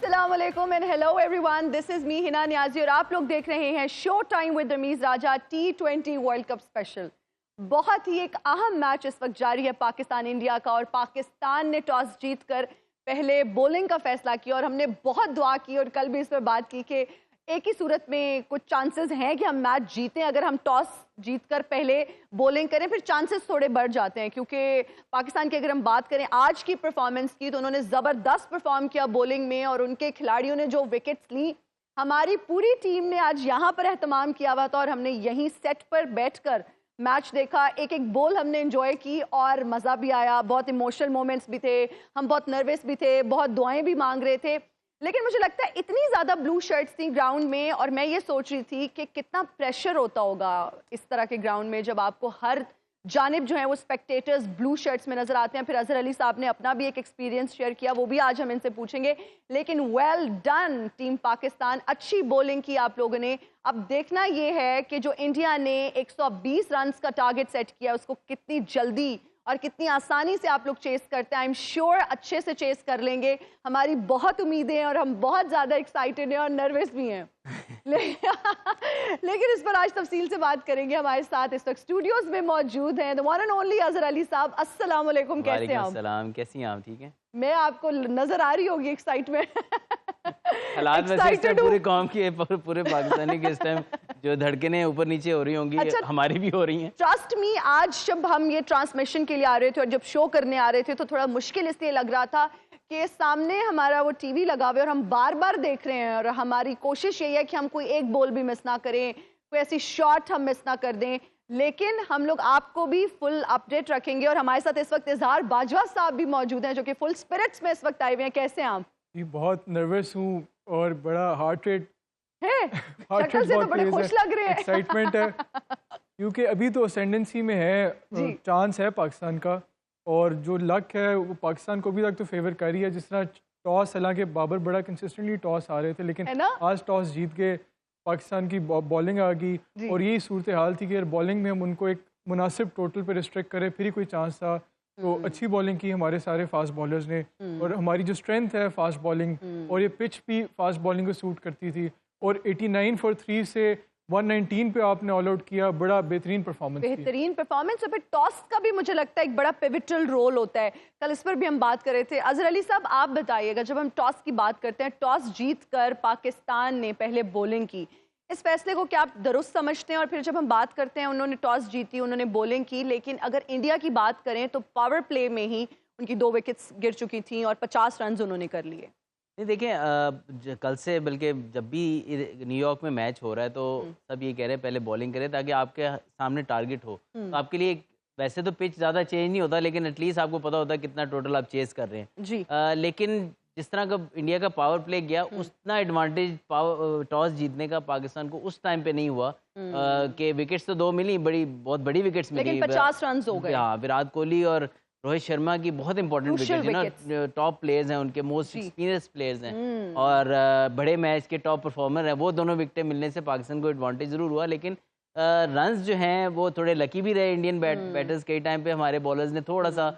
अस्सलामुअलैकुम and hello everyone, this is me Hina Niazi और आप लोग देख रहे हैं show time with Rameez Raja T20 world cup special. बहुत ही एक अहम मैच इस वक्त जारी है पाकिस्तान इंडिया का और पाकिस्तान ने टॉस जीतकर पहले बॉलिंग का फैसला किया और हमने बहुत दुआ की और कल भी इस पर बात की कि एक ही सूरत में कुछ चांसेस हैं कि हम मैच जीतें अगर हम टॉस जीतकर पहले बॉलिंग करें, फिर चांसेस थोड़े बढ़ जाते हैं क्योंकि पाकिस्तान की अगर हम बात करें आज की परफॉर्मेंस की तो उन्होंने ज़बरदस्त परफॉर्म किया बॉलिंग में और उनके खिलाड़ियों ने जो विकेट्स ली, हमारी पूरी टीम ने आज यहाँ पर एहतमाम किया हुआ था और हमने यहीं सेट पर बैठकर मैच देखा। एक एक बॉल हमने एंजॉय की और मज़ा भी आया, बहुत इमोशनल मोमेंट्स भी थे, हम बहुत नर्वस भी थे, बहुत दुआएं भी मांग रहे थे। लेकिन मुझे लगता है इतनी ज़्यादा ब्लू शर्ट्स थी ग्राउंड में और मैं ये सोच रही थी कि कितना प्रेशर होता होगा इस तरह के ग्राउंड में जब आपको हर जानिब जो है वो स्पेक्टेटर्स ब्लू शर्ट्स में नजर आते हैं। फिर अजहर अली साहब ने अपना भी एक एक्सपीरियंस शेयर किया, वो भी आज हम इनसे पूछेंगे। लेकिन वेल डन टीम पाकिस्तान, अच्छी बॉलिंग की आप लोगों ने। अब देखना ये है कि जो इंडिया ने 120 रन का टारगेट सेट किया उसको कितनी जल्दी और कितनी आसानी से आप लोग चेस करते हैं। आई एम श्योर अच्छे से चेस कर लेंगे, हमारी बहुत उम्मीदें हैं और हम बहुत ज़्यादा एक्साइटेड हैं और नर्वस भी हैं। लेकिन इस पर आज तफसील से बात करेंगे। हमारे साथ इस वक्त स्टूडियोज में मौजूद हैं the one and only Azhar Ali साहब। अस्सलाम वालेकुम, कैसे हैं आप? कैसी हैं आप? ठीक है। मैं आपको नजर आ रही होगी एक्साइटमेंट। हालात वैसे इस टाइम पूरे कौम की पूरे पाकिस्तानी के इस टाइम जो धड़कनें ऊपर नीचे हो रही होंगी, अच्छा, हमारी भी हो रही हैं। ट्रस्ट मी, आज जब हम ये ट्रांसमिशन के लिए आ रहे थे और जब शो करने आ रहे थे तो थोड़ा मुश्किल इसलिए लग रहा था कि सामने हमारा वो टीवी लगा हुआ है और हम बार बार देख रहे हैं और हमारी कोशिश यही है कि हम कोई एक बॉल भी मिस ना करें, कोई ऐसी शॉट हम मिस ना कर दें। लेकिन हम लोग आपको भी फुल अपडेट रखेंगे और हमारे साथ इस वक्त इजहार बाजवा साहब भी मौजूद हैं जो कि फुल स्पिरिट्स में इस वक्त आए हुए हैं। कैसे हैं आप? जी बहुत नर्वस हूँ और बड़ा हार्ट रेट है, शक्ल से तो बड़े खुश लग रहे हैं। एक्साइटमेंट है क्योंकि अभी तो असेंडेंसी में है, चांस है पाकिस्तान का और जो लक है वो पाकिस्तान को अभी तक तो फेवर कर रही है। जिस तरह टॉस, हालांकि बाबर बड़ा कंसिस्टेंटली टॉस आ रहे थे लेकिन आज टॉस जीत के पाकिस्तान की बॉलिंग आ गई और यही सूरत हाल थी कि अगर बॉलिंग में हम उनको एक मुनासिब टोटल पर रिस्ट्रिक्ट करें फिर ही कोई चांस था। तो अच्छी बॉलिंग की हमारे सारे फास्ट बॉलर्स ने और हमारी जो स्ट्रेंथ है फास्ट बॉलिंग और ये पिच भी फास्ट बॉलिंग को सूट करती थी और 89 फॉर 3 से 119 पे आपने ऑल आउट किया, बड़ा बेहतरीन परफॉर्मेंस और फिर टॉस का भी मुझे लगता है एक बड़ा पिविटल रोल होता है। कल इस पर भी हम बात कर रहे थे। अजहर अली साहब आप बताइएगा, जब हम टॉस की बात करते हैं, टॉस जीतकर पाकिस्तान ने पहले बॉलिंग की, इस फैसले को क्या आप दुरुस्त समझते हैं? और फिर जब हम बात करते हैं उन्होंने टॉस जीती, उन्होंने बॉलिंग की, लेकिन अगर इंडिया की बात करें तो पावर प्ले में ही उनकी 2 विकेट्स गिर चुकी थी और 50 रन उन्होंने कर लिए। नहीं देखें, कल से बल्कि जब भी न्यूयॉर्क में मैच हो रहा है तो सब ये कह रहे हैं पहले बॉलिंग करें ताकि आपके सामने टारगेट हो। तो आपके लिए वैसे तो पिच ज़्यादा चेंज नहीं होता लेकिन एटलीस्ट आपको पता होता है कितना टोटल आप चेस कर रहे हैं जी। लेकिन जिस तरह का इंडिया का पावर प्ले गया उतना एडवांटेज टॉस जीतने का पाकिस्तान को उस टाइम पे नहीं हुआ कि विकेट्स तो 2 मिली, बहुत बड़ी विकेट्स मिली, लेकिन 50 रन हो गए। हाँ, विराट कोहली और रोहित शर्मा की बहुत इंपॉर्टेंट विकेट है ना, टॉप प्लेयर्स हैं उनके, मोस्ट एक्सपीरियंस प्लेयर्स हैं और बड़े मैच के टॉप परफॉर्मर हैं। वो दोनों विकेटें मिलने से पाकिस्तान को एडवांटेज जरूर हुआ लेकिन रन्स जो हैं वो थोड़े लकी भी रहे इंडियन बैटर्स। कई टाइम पे हमारे बॉलर्स ने थोड़ा सा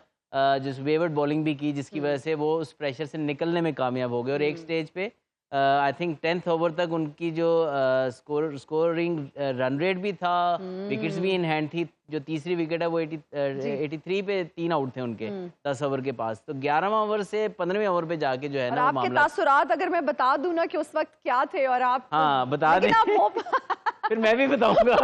जिस वेवर्ड बॉलिंग भी की जिसकी वजह से वो उस प्रेशर से निकलने में कामयाब हो गए और एक स्टेज पे आई थिंक 10th ओवर तक उनकी जो स्कोरिंग रन रेट भी था, विकेट्स भी इन हैंड थी। जो तीसरी विकेट है वो 83 पे 3 आउट थे उनके 10 ओवर के पास। तो 11वां ओवर से 15वें ओवर पे जाके जो है ना आपके तासुरात अगर मैं बता दूं ना कि उस वक्त क्या थे और आप हाँ बता दें फिर मैं भी बताऊंगा।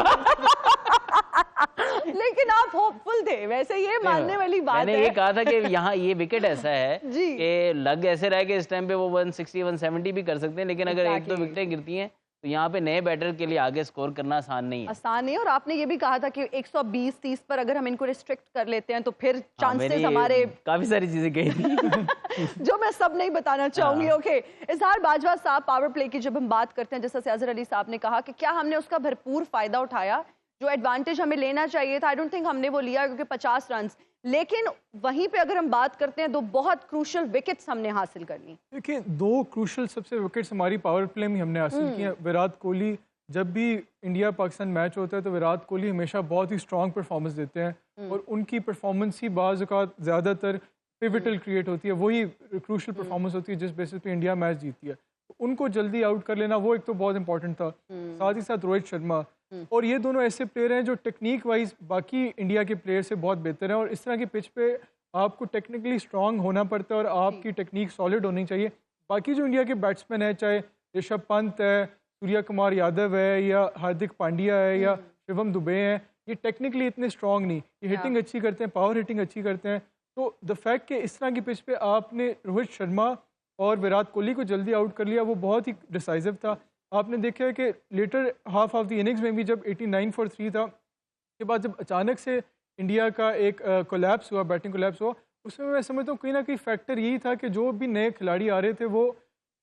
लेकिन आप होपफुल थे, वैसे ये मानने वाली बात है। मैंने ये कहा था कि यहाँ ये विकेट ऐसा है कि लग ऐसे रहा है कि इस टाइम पे वो 160 170 भी कर सकते हैं लेकिन अगर 1-2 विकेटें गिरती हैं तो यहाँ पे नए बैटर के लिए आगे स्कोर करना आसान नहीं है। आसान नहीं। और आपने ये भी कहा था कि 120-30 पर अगर हम इनको रिस्ट्रिक्ट कर लेते हैं तो फिर चांसेस हमारे काफी सारी चीजें कही थी जो मैं सब नहीं बताना चाहूंगी। ओके, इजहार बाजवा साहब, पावर प्ले की जब हम बात करते हैं, जैसा अजहर अली साहब ने कहा कि क्या हमने उसका भरपूर फायदा उठाया? जो एडवांटेज हमें लेना चाहिए था, आई डोंट थिंक हमने वो लिया क्योंकि 50 रन। लेकिन वहीं पे अगर हम बात करते हैं तो बहुत क्रूशल विकेट्स हमने हासिल कर ली। देखिए 2 क्रूशल सबसे विकेट्स हमारी पावर प्ले में हमने हासिल किए। विराट कोहली, जब भी इंडिया पाकिस्तान मैच होता है तो विराट कोहली हमेशा बहुत ही स्ट्रॉन्ग परफॉर्मेंस देते हैं और उनकी परफॉर्मेंस ही बाज़ औक़ात ज़्यादातर पिवटल क्रिएट होती है, वही क्रूशल परफॉर्मेंस होती है जिस बेसिस पे इंडिया मैच जीती है। उनको जल्दी आउट कर लेना वो एक तो बहुत इंपॉर्टेंट था। साथ ही साथ रोहित शर्मा, और ये दोनों ऐसे प्लेयर हैं जो टेक्निक वाइज बाकी इंडिया के प्लेयर से बहुत बेहतर हैं, और इस तरह की पिच पे आपको टेक्निकली स्ट्रांग होना पड़ता है और आपकी टेक्निक सॉलिड होनी चाहिए। बाकी जो इंडिया के बैट्समैन हैं, चाहे ऋषभ पंत है, सूर्या कुमार यादव है, या हार्दिक पांड्या है, या शिवम दुबे हैं, ये टेक्निकली इतने स्ट्रांग नहीं, ये हिटिंग अच्छी करते हैं, पावर हिटिंग अच्छी करते हैं। तो द फैक्ट कि इस तरह की पिच पे आपने रोहित शर्मा और विराट कोहली को जल्दी आउट कर लिया, वो बहुत ही डिसाइसिव था। आपने देखा है कि latter half of the innings में भी जब 89 फॉर 3 था, के बाद जब अचानक से इंडिया का एक कोलैप्स हुआ, बैटिंग कोलैप्स हुआ, उसमें मैं समझता हूँ कहीं ना कहीं फैक्टर यही था कि जो भी नए खिलाड़ी आ रहे थे वो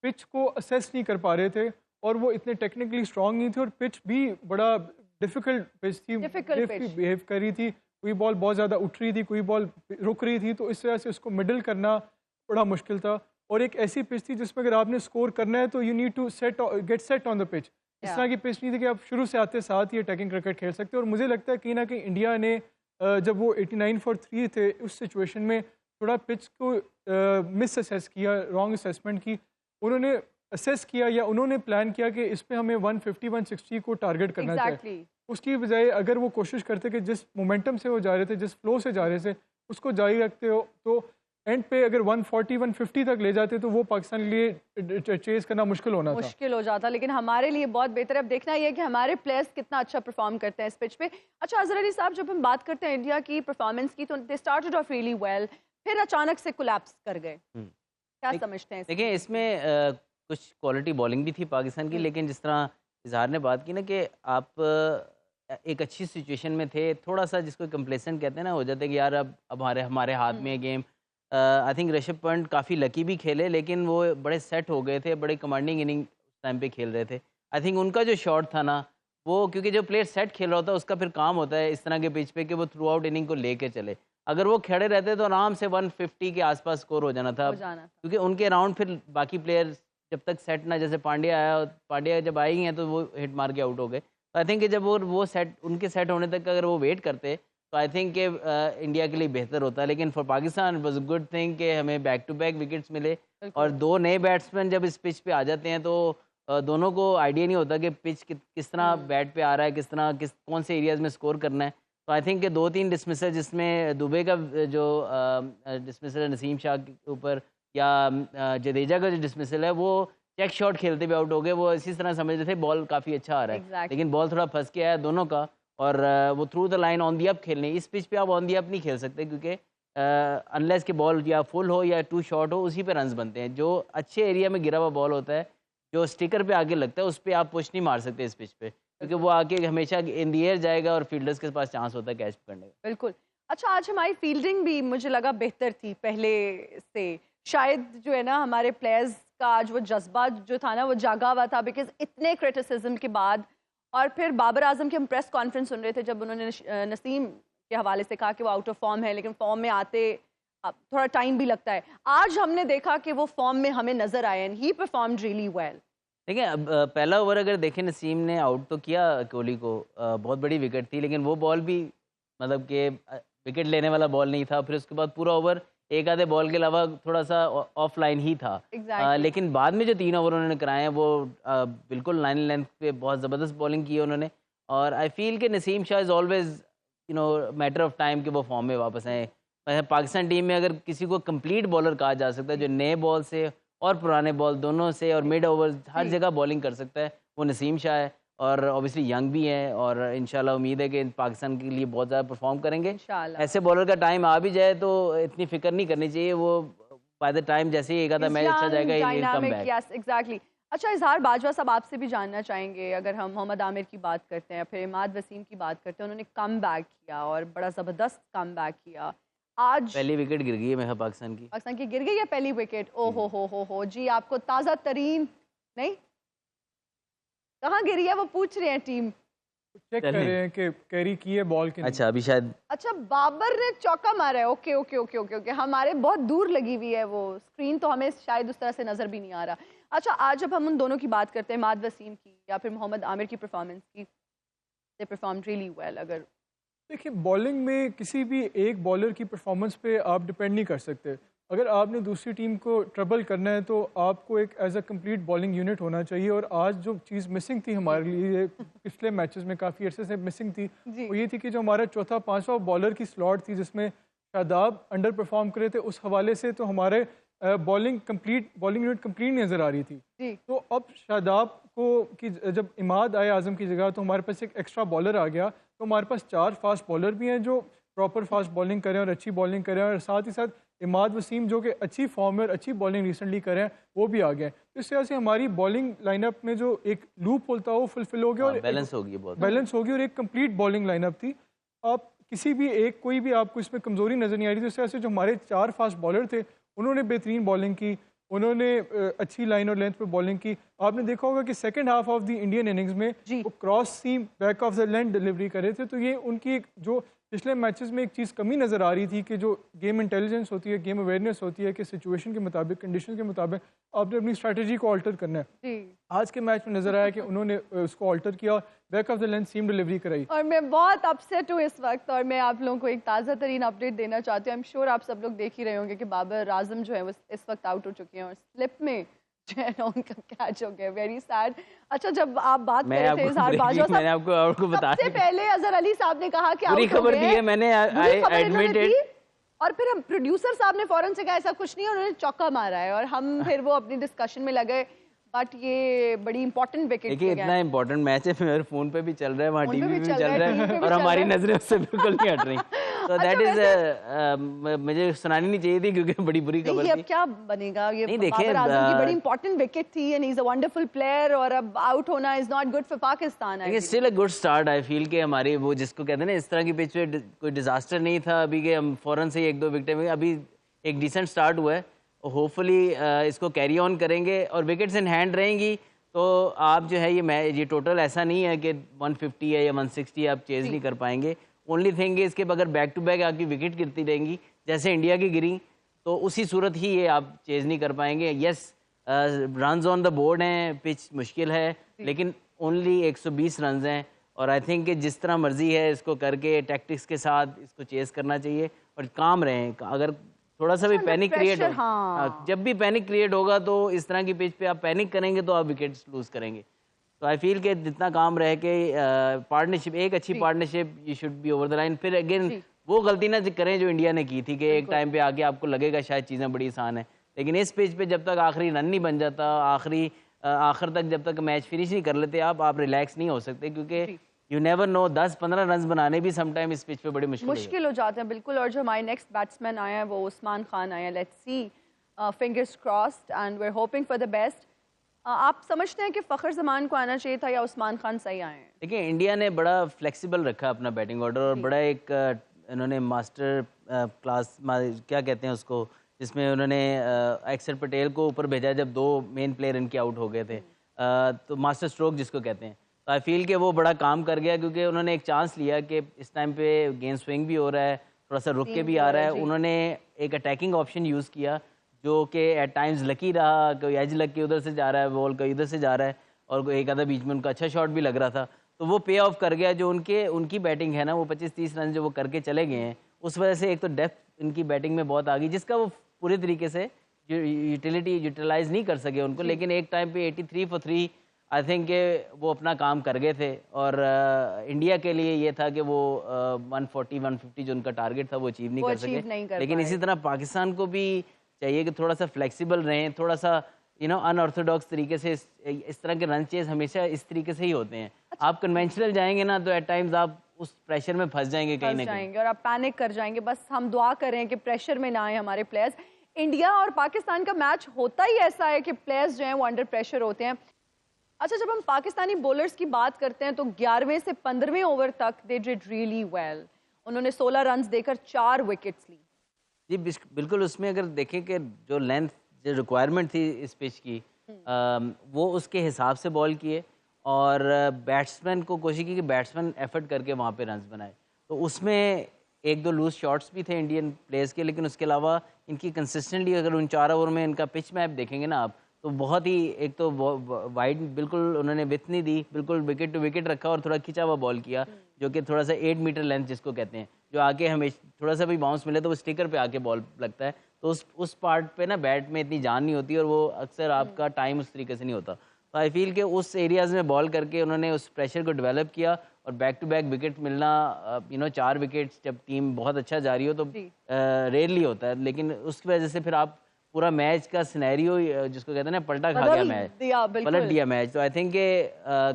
पिच को असेस नहीं कर पा रहे थे, और वो इतने टेक्निकली स्ट्रांग नहीं थे, और पिच भी बड़ा डिफिकल्ट पिच थी, बिहेव कर रही थी। कोई बॉल बहुत ज़्यादा उठ रही थी, कोई बॉल रुक रही थी, तो इस वजह से उसको मिडल करना बड़ा मुश्किल था। और एक ऐसी पिच थी जिसमें अगर आपने स्कोर करना है तो you need to get set on the pitch. इस तरह की पिच नहीं थी कि आप शुरू से आते साथ ही अटैकिंग क्रिकेट खेल सकते हो। और मुझे लगता है कहीं ना कहीं इंडिया ने जब वो 89 फॉर 3 थे, उस सिचुएशन में थोड़ा पिच को मिस असेस किया, रॉन्ग असेसमेंट की। उन्होंने असेस किया या उन्होंने प्लान किया कि इस पे हमें 150 160 को टारगेट करना चाहिए। उसकी बजाय अगर वो कोशिश करते कि जिस मोमेंटम से वो जा रहे थे, जिस फ्लो से जा रहे थे, उसको जारी रखते हो, तो एंड पे अगर 140 150 तक ले जाते तो वो पाकिस्तान के लिए चेज करना मुश्किल हो जाता। लेकिन हमारे लिए बहुत बेहतर है। अब देखना ये है कि हमारे प्लेयर्स कितना अच्छा परफॉर्म करते हैं इस पिच पे। अच्छा अजहर अली साहब, जब हम बात करते हैं इंडिया की परफॉर्मेंस की, तो they started off really well, फिर अचानक से कोलैप्स कर गए। क्या समझते हैं? देखिए इसमें कुछ क्वालिटी बॉलिंग भी थी पाकिस्तान की, लेकिन जिस तरह इजहार ने बात की ना कि आप एक अच्छी सिचुएशन में थे, थोड़ा सा जिसको कंप्लेसेंट कहते हैं ना, हो जाता है कि यार अब हमारे हाथ में game. I think Rishabh Pant काफ़ी लकी भी खेले, लेकिन वो बड़े सेट हो गए थे, बड़े कमांडिंग इनिंग उस टाइम पे खेल रहे थे। आई थिंक उनका जो शॉट था ना, वो क्योंकि जो प्लेयर सेट खेल रहा होता है उसका फिर काम होता है इस तरह के पिच पे कि वो थ्रू आउट इनिंग को लेके चले। अगर वो खड़े रहते तो आराम से 150 के आसपास स्कोर हो जाना था, क्योंकि उनके अराउंड फिर बाकी प्लेयर जब तक सेट ना, जैसे पांड्या जब आई हैं तो वो हिट मार के आउट हो गए। तो आई थिंक जब वो सेट उनके सेट होने तक अगर वो वेट करते तो आई थिंक इंडिया के लिए बेहतर होता है। लेकिन for Pakistan it was a good thing कि हमें बैक टू बैक विकेट्स मिले, और दो नए बैट्समैन जब इस पिच पे आ जाते हैं तो दोनों को आइडिया नहीं होता कि पिच किस तरह बैट पे आ रहा है, कौन से एरियाज में स्कोर करना है। तो आई थिंक 2-3 डिसमिसल, जिसमें दुबे का जो डिसमिसल है नसीम शाह के ऊपर, या जडेजा का जो डिसमिसल है, वो चेक शॉट खेलते भी आउट हो गए। वो इसी तरह समझ रहे थे बॉल काफ़ी अच्छा आ रहा है, लेकिन बॉल थोड़ा फंस के आया दोनों का, और वो through the line on the up खेलने। इस पिच पे आप ऑन दी अप नहीं खेल सकते, क्योंकि अनलेस के बॉल या फुल हो या टू शॉट हो, उसी पे रन्स बनते हैं। जो अच्छे एरिया में गिरा हुआ बॉल होता है, जो स्टिकर पे आगे लगता है, उस पर आप पुश नहीं मार सकते इस पिच पे, क्योंकि वो आके हमेशा इन दी एयर जाएगा और फील्डर्स के पास चांस होता है कैच पकड़ने का। बिल्कुल। अच्छा, आज हमारी फील्डिंग भी मुझे लगा बेहतर थी पहले से। शायद जो है ना, हमारे प्लेयर्स का आज वो जज्बा जो था ना, वो जागा हुआ था, बिकॉज इतने क्रिटिसिज्म के बाद। और फिर बाबर आजम की हम प्रेस कॉन्फ्रेंस सुन रहे थे, जब उन्होंने नसीम के हवाले से कहा कि वो आउट ऑफ फॉर्म है, लेकिन फॉर्म में आते थोड़ा टाइम भी लगता है। आज हमने देखा कि वो फॉर्म में हमें नजर आए, and he performed really well. देखिए अब पहला ओवर अगर देखें, नसीम ने आउट तो किया कोहली को, बहुत बड़ी विकेट थी, लेकिन वो बॉल भी मतलब कि विकेट लेने वाला बॉल नहीं था। फिर उसके बाद पूरा ओवर एक आधे बॉल के अलावा थोड़ा सा ऑफलाइन ही था। लेकिन बाद में जो 3 ओवर उन्होंने कराए हैं, वो बिल्कुल लाइन लेंथ पे बहुत ज़बरदस्त बॉलिंग की है उन्होंने। और आई फील कि Naseem Shah is always matter of time कि वो फॉर्म में वापस आए। पाकिस्तान टीम में अगर किसी को कंप्लीट बॉलर कहा जा सकता है, जो नए बॉल से और पुराने बॉल दोनों से और मिड ओवर हर जगह बॉलिंग कर सकता है, वो नसीम शाह है। और ऑब्वियसली यंग भी है, और इंशाल्लाह उम्मीद है कि पाकिस्तान के लिए बहुत ज़्यादा परफॉर्म करेंगे। ऐसे बॉलर का टाइम आ भी जाए तो इतनी फिक्र नहीं करनी चाहिए, वो बाय द टाइम जैसे ही एक आधा मैच अच्छा जाएगा, कम बैक। एग्जैक्टली। अच्छा इजहार बाजवा साहब, आपसे भी जानना चाहेंगे, अगर हम मोहम्मद आमिर की बात करते हैं, फिर इमाद वसीम की बात करते हैं, उन्होंने कम बैक किया और बड़ा ज़बरदस्त कम बैक किया। आज पहली विकेट गिर गई है पाकिस्तान की गिर गई है पहली विकेट। ओ हो जी, आपको ताज़ा तरीन नहीं, कहाँ गिरी है वो पूछ रहे हैं, टीम चेक कर रहे हैं कि कैरी की है बॉल के। अच्छा अभी शायद, अच्छा बाबर ने चौका मारा है। Okay okay okay okay okay, हमारे बहुत दूर लगी हुई है वो स्क्रीन, तो हमें शायद उस तरह से नजर भी नहीं आ रहा। अच्छा, आज जब हम उन दोनों की बात करते हैं, इमाद वसीम की या फिर मोहम्मद आमिर की परफॉर्मेंस की, दे परफॉर्म्ड रियली वेल। अगर देखिए, बॉलिंग में किसी भी एक बॉलर की परफॉर्मेंस पे आप डिपेंड नहीं कर सकते। अगर आपने दूसरी टीम को ट्रबल करना है तो आपको एक as a complete bowling unit होना चाहिए। और आज जो चीज़ मिसिंग थी हमारे लिए पिछले मैचेस में काफ़ी अरसे से मिसिंग थी, वो ये थी कि जो हमारा चौथा पांचवा बॉलर की स्लॉट थी जिसमें शादाब अंडर परफॉर्म करे थे, उस हवाले से तो हमारे बॉलिंग यूनिट कंप्लीट नज़र आ रही थी। तो अब शादाब को कि जब इमाद आए आज़म की जगह, तो हमारे पास एक एक्स्ट्रा बॉलर आ गया। तो हमारे पास 4 फास्ट बॉलर भी हैं जो प्रॉपर फास्ट बॉलिंग करें और अच्छी बॉलिंग करें, और साथ ही साथ इमाद वसीम जो कि अच्छी फॉर्म में और अच्छी बॉलिंग रिसेंटली करें वो भी आ गए। तो इस तरह से हमारी बॉलिंग लाइनअप में जो एक लूप होता है वो फुलफिल हो गया और बैलेंस हो गया, बहुत बैलेंस हो गई और एक कंप्लीट बॉलिंग लाइनअप थी। आप किसी भी एक कोई भी आपको इसमें कमजोरी नजर नहीं आ रही थी। इस तरह से जो हमारे 4 फास्ट बॉलर थे उन्होंने बेहतरीन बॉलिंग की, उन्होंने अच्छी लाइन और लेंथ पे बॉलिंग की। आपने देखा होगा कि second half of the Indian innings में वो cross seam back of the length delivery कर रहे थे। तो ये उनकी एक जो पिछले मैचेस में एक चीज़ कमी नज़र आ रही थी कि जो गेम इंटेलिजेंस होती है, गेम अवेयरनेस होती है कि सिचुएशन के मुताबिक, कंडीशन के मुताबिक आपने अपनी स्ट्रैटेजी को ऑल्टर करना है। आज के मैच में नजर आया कि उन्होंने उसको ऑल्टर किया, back of the length seam delivery कराई। और मैं बहुत अपसेट हूँ इस वक्त, और मैं आप लोगों को एक ताज़ा तरीन अपडेट देना चाहती हूँ। आई एम श्योर आप सब लोग देख ही रहे होंगे कि बाबर आजम जो है वो इस वक्त आउट हो चुके हैं और स्लिप में जो है ना उनका कैच हो गया। Very sad. अच्छा, जब आप बात कर रहे थे इजहार बाजवा साहब, मैंने आपको बता सबसे पहले अजहर अली साहब ने कहा कि पूरी खबर दी है मैंने, आई एडमिटेड। और फिर हम प्रोड्यूसर साहब ने फौरन से कहा ऐसा कुछ नहीं है, उन्होंने चौका मारा है, और हम फिर वो अपनी डिस्कशन में लगे। बट ये बड़ी इंपॉर्टेंट विकेट, देखिए इतना इंपॉर्टेंट मैच है, मेरे फोन पे भी चल रहा है, वहाँ टीवी भी चल रहा है और हमारी नजरें उससे बिल्कुल नहीं हट रही। तो दैट इज मुझे सुनानी नहीं चाहिए थी क्योंकि बड़ी बुरी खबर थी। अब क्या बनेगा ये? नहीं देखिए, बाबर आजम की बड़ी इंपॉर्टेंट विकेट थी and he is a wonderful player, और अब आउट होना is not good for Pakistan. देखिए still a good start I feel कि हमारी वो जिसको कहते हैं ना, इस तरह की पिच पे कोई डिजास्टर नहीं था अभी के, हम फौरन से 1-2 विकेट में अभी एक डिसेंट स्टार्ट हुआ है। होपफुली इसको कैरी ऑन करेंगे और विकेट्स इन हैंड रहेंगी तो आप जो है ये टोटल ऐसा नहीं है कि 150 है या 160 आप चेज नहीं कर पाएंगे। ओनली थिंग इज कि अगर बैक टू बैक आपकी विकेट गिरती रहेंगी जैसे इंडिया की गिरी, तो उसी सूरत ही ये आप चेज नहीं कर पाएंगे। Yes, runs on the board हैं, पिच मुश्किल है, लेकिन ओनली 120 रन्स हैं और आई थिंक कि जिस तरह मर्जी है इसको करके टैक्टिक्स के साथ इसको चेज करना चाहिए और काम रहें। अगर थोड़ा सा भी पैनिक क्रिएट हो, जब भी पैनिक क्रिएट होगा तो इस तरह की पिच पे आप पैनिक करेंगे तो आप विकेट्स लूज करेंगे। तो आई फील कि जितना काम रहे कि पार्टनरशिप, एक अच्छी partnership you should be over the line. फिर अगेन वो गलती ना करें जो इंडिया ने की थी कि एक टाइम पे आके आपको लगेगा शायद चीज़ें बड़ी आसान है, लेकिन इस पिच पे जब तक आखिरी रन नहीं बन जाता, आखिर तक जब तक मैच फिनिश नहीं कर लेते आप रिलैक्स नहीं हो सकते, क्योंकि यू नेवर नो 10-15 रन बनाने भी समटाइम इस पिच पे बड़ी मुश्किल हो जाते हैं। बिल्कुल। और जो हमारे नेक्स्ट बैट्समैन आए हैं वो उस्मान खान आए हैं। Let's see, fingers crossed and we are hoping for the best. आप समझते हैं कि फ़खर जमान को आना चाहिए था या उस्मान खान सही आए हैं? देखिए इंडिया ने बड़ा फ्लेक्सिबल रखा अपना बैटिंग ऑर्डर और बड़ा एक इन्होंने मास्टर क्लास क्या कहते हैं उसको, जिसमें उन्होंने अक्षर पटेल को ऊपर भेजा जब 2 मेन प्लेयर इनके आउट हो गए थे, तो मास्टर स्ट्रोक जिसको कहते हैं। तो आई फील कि वो बड़ा काम कर गया क्योंकि उन्होंने एक चांस लिया कि इस टाइम पे गेम स्विंग भी हो रहा है, थोड़ा सा रुक के भी आ रहा है। उन्होंने एक अटैकिंग ऑप्शन यूज़ किया जो कि एट टाइम्स लकी रहा, कोई एज लग के उधर से जा रहा है बॉल, कोई इधर से जा रहा है और एक आधा बीच में उनका अच्छा शॉट भी लग रहा था, तो वो पे ऑफ कर गया। जो उनकी बैटिंग है ना, वो 25-30 रन जो वो करके चले गए हैं, उस वजह से एक तो डेप्थ इनकी बैटिंग में बहुत आ गई जिसका वो पूरे तरीके से यूटिलाइज नहीं कर सके उनको, लेकिन एक टाइम पे 83 for 3 आई थिंक वो अपना काम कर गए थे। और इंडिया के लिए ये था कि वो 140-150 जो उनका टारगेट था वो अचीव नहीं कर सके, लेकिन इसी तरह पाकिस्तान को भी चाहिए कि थोड़ा सा फ्लेक्सिबल रहें, थोड़ा सा अनऑर्थोडॉक्स तरीके से इस तरह के रन चेज हमेशा इस तरीके से ही होते हैं। आप कन्वेंशनल जाएंगे ना तो एट टाइम्स आप उस प्रेशर में फंस जाएंगे कहीं ना कहीं और आप पैनिक कर जाएंगे। बस हम दुआ करें कि प्रेशर में ना आए हमारे प्लेयर्स। इंडिया और पाकिस्तान का मैच होता ही ऐसा है कि प्लेयर्स जो हैं वो अंडर प्रेशर होते हैं। अच्छा, जब हम पाकिस्तानी बॉलर्स की बात करते हैं तो 11वें से 15वें ओवर तक दे डिड रियली वेल। उन्होंने 16 रन्स देकर 4 विकेट्स ली। जी बिल्कुल। उसमें अगर देखें कि जो लेंथ जो रिक्वायरमेंट थी इस पिच की, वो उसके हिसाब से बॉल किए और बैट्समैन को कोशिश की कि बैट्समैन एफर्ट करके वहाँ पे रन्स बनाए। तो उसमें 1-2 लूज शॉट्स भी थे इंडियन प्लेयर्स के, लेकिन उसके अलावा इनकी कंसिस्टेंटली अगर उन 4 ओवर में इनका पिच मैप देखेंगे ना आप, तो बहुत ही एक तो वाइड बिल्कुल उन्होंने विथ नहीं दी, बिल्कुल विकेट टू विकेट रखा और थोड़ा खिंचा हुआ बॉल किया, जो कि थोड़ा सा 8 मीटर लेंथ जिसको कहते हैं, जो आके हमें थोड़ा सा भी बाउंस मिले तो वो स्टिकर पे आके बॉल लगता है, तो उस पार्ट पे ना बैट में इतनी जान नहीं होती और वो अक्सर आपका टाइम उस तरीके से नहीं होता। तो आई फील कि उस एरियाज़ में बॉल करके उन्होंने उस प्रेशर को डेवलप किया और बैक टू बैक विकेट मिलना, 4 विकेट्स जब टीम बहुत अच्छा जा रही हो तो रेयरली होता है, लेकिन उसकी वजह से फिर आप पूरा मैच का सिनेरियो जिसको कहते हैं ना पलटा खा गया मैच, पलट दिया मैच। तो आई थिंक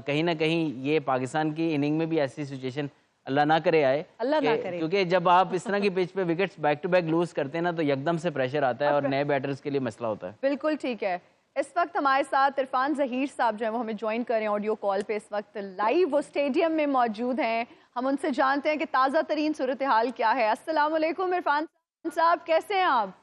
कहीं ना कहीं ये पाकिस्तान की इनिंग में भी ऐसी सिचुएशन अल्लाह ना करे आए, क्योंकि जब आप इस तरह की पिच पे wickets back to back lose करते हैं ना तो एकदम से प्रेशर आता है और नए बैटर्स के लिए मसला होता है। बिल्कुल ठीक है। इस वक्त हमारे साथ इरफान ज़हीर साहब जो है वो हमें ज्वाइन करें ऑडियो कॉल पे, इस वक्त लाइव वो स्टेडियम में मौजूद हैं। हम उनसे जानते हैं कि ताज़ा तरीन सूरत हाल क्या है। अस्सलाम वालेकुम इरफान साहब, कैसे हैं आप?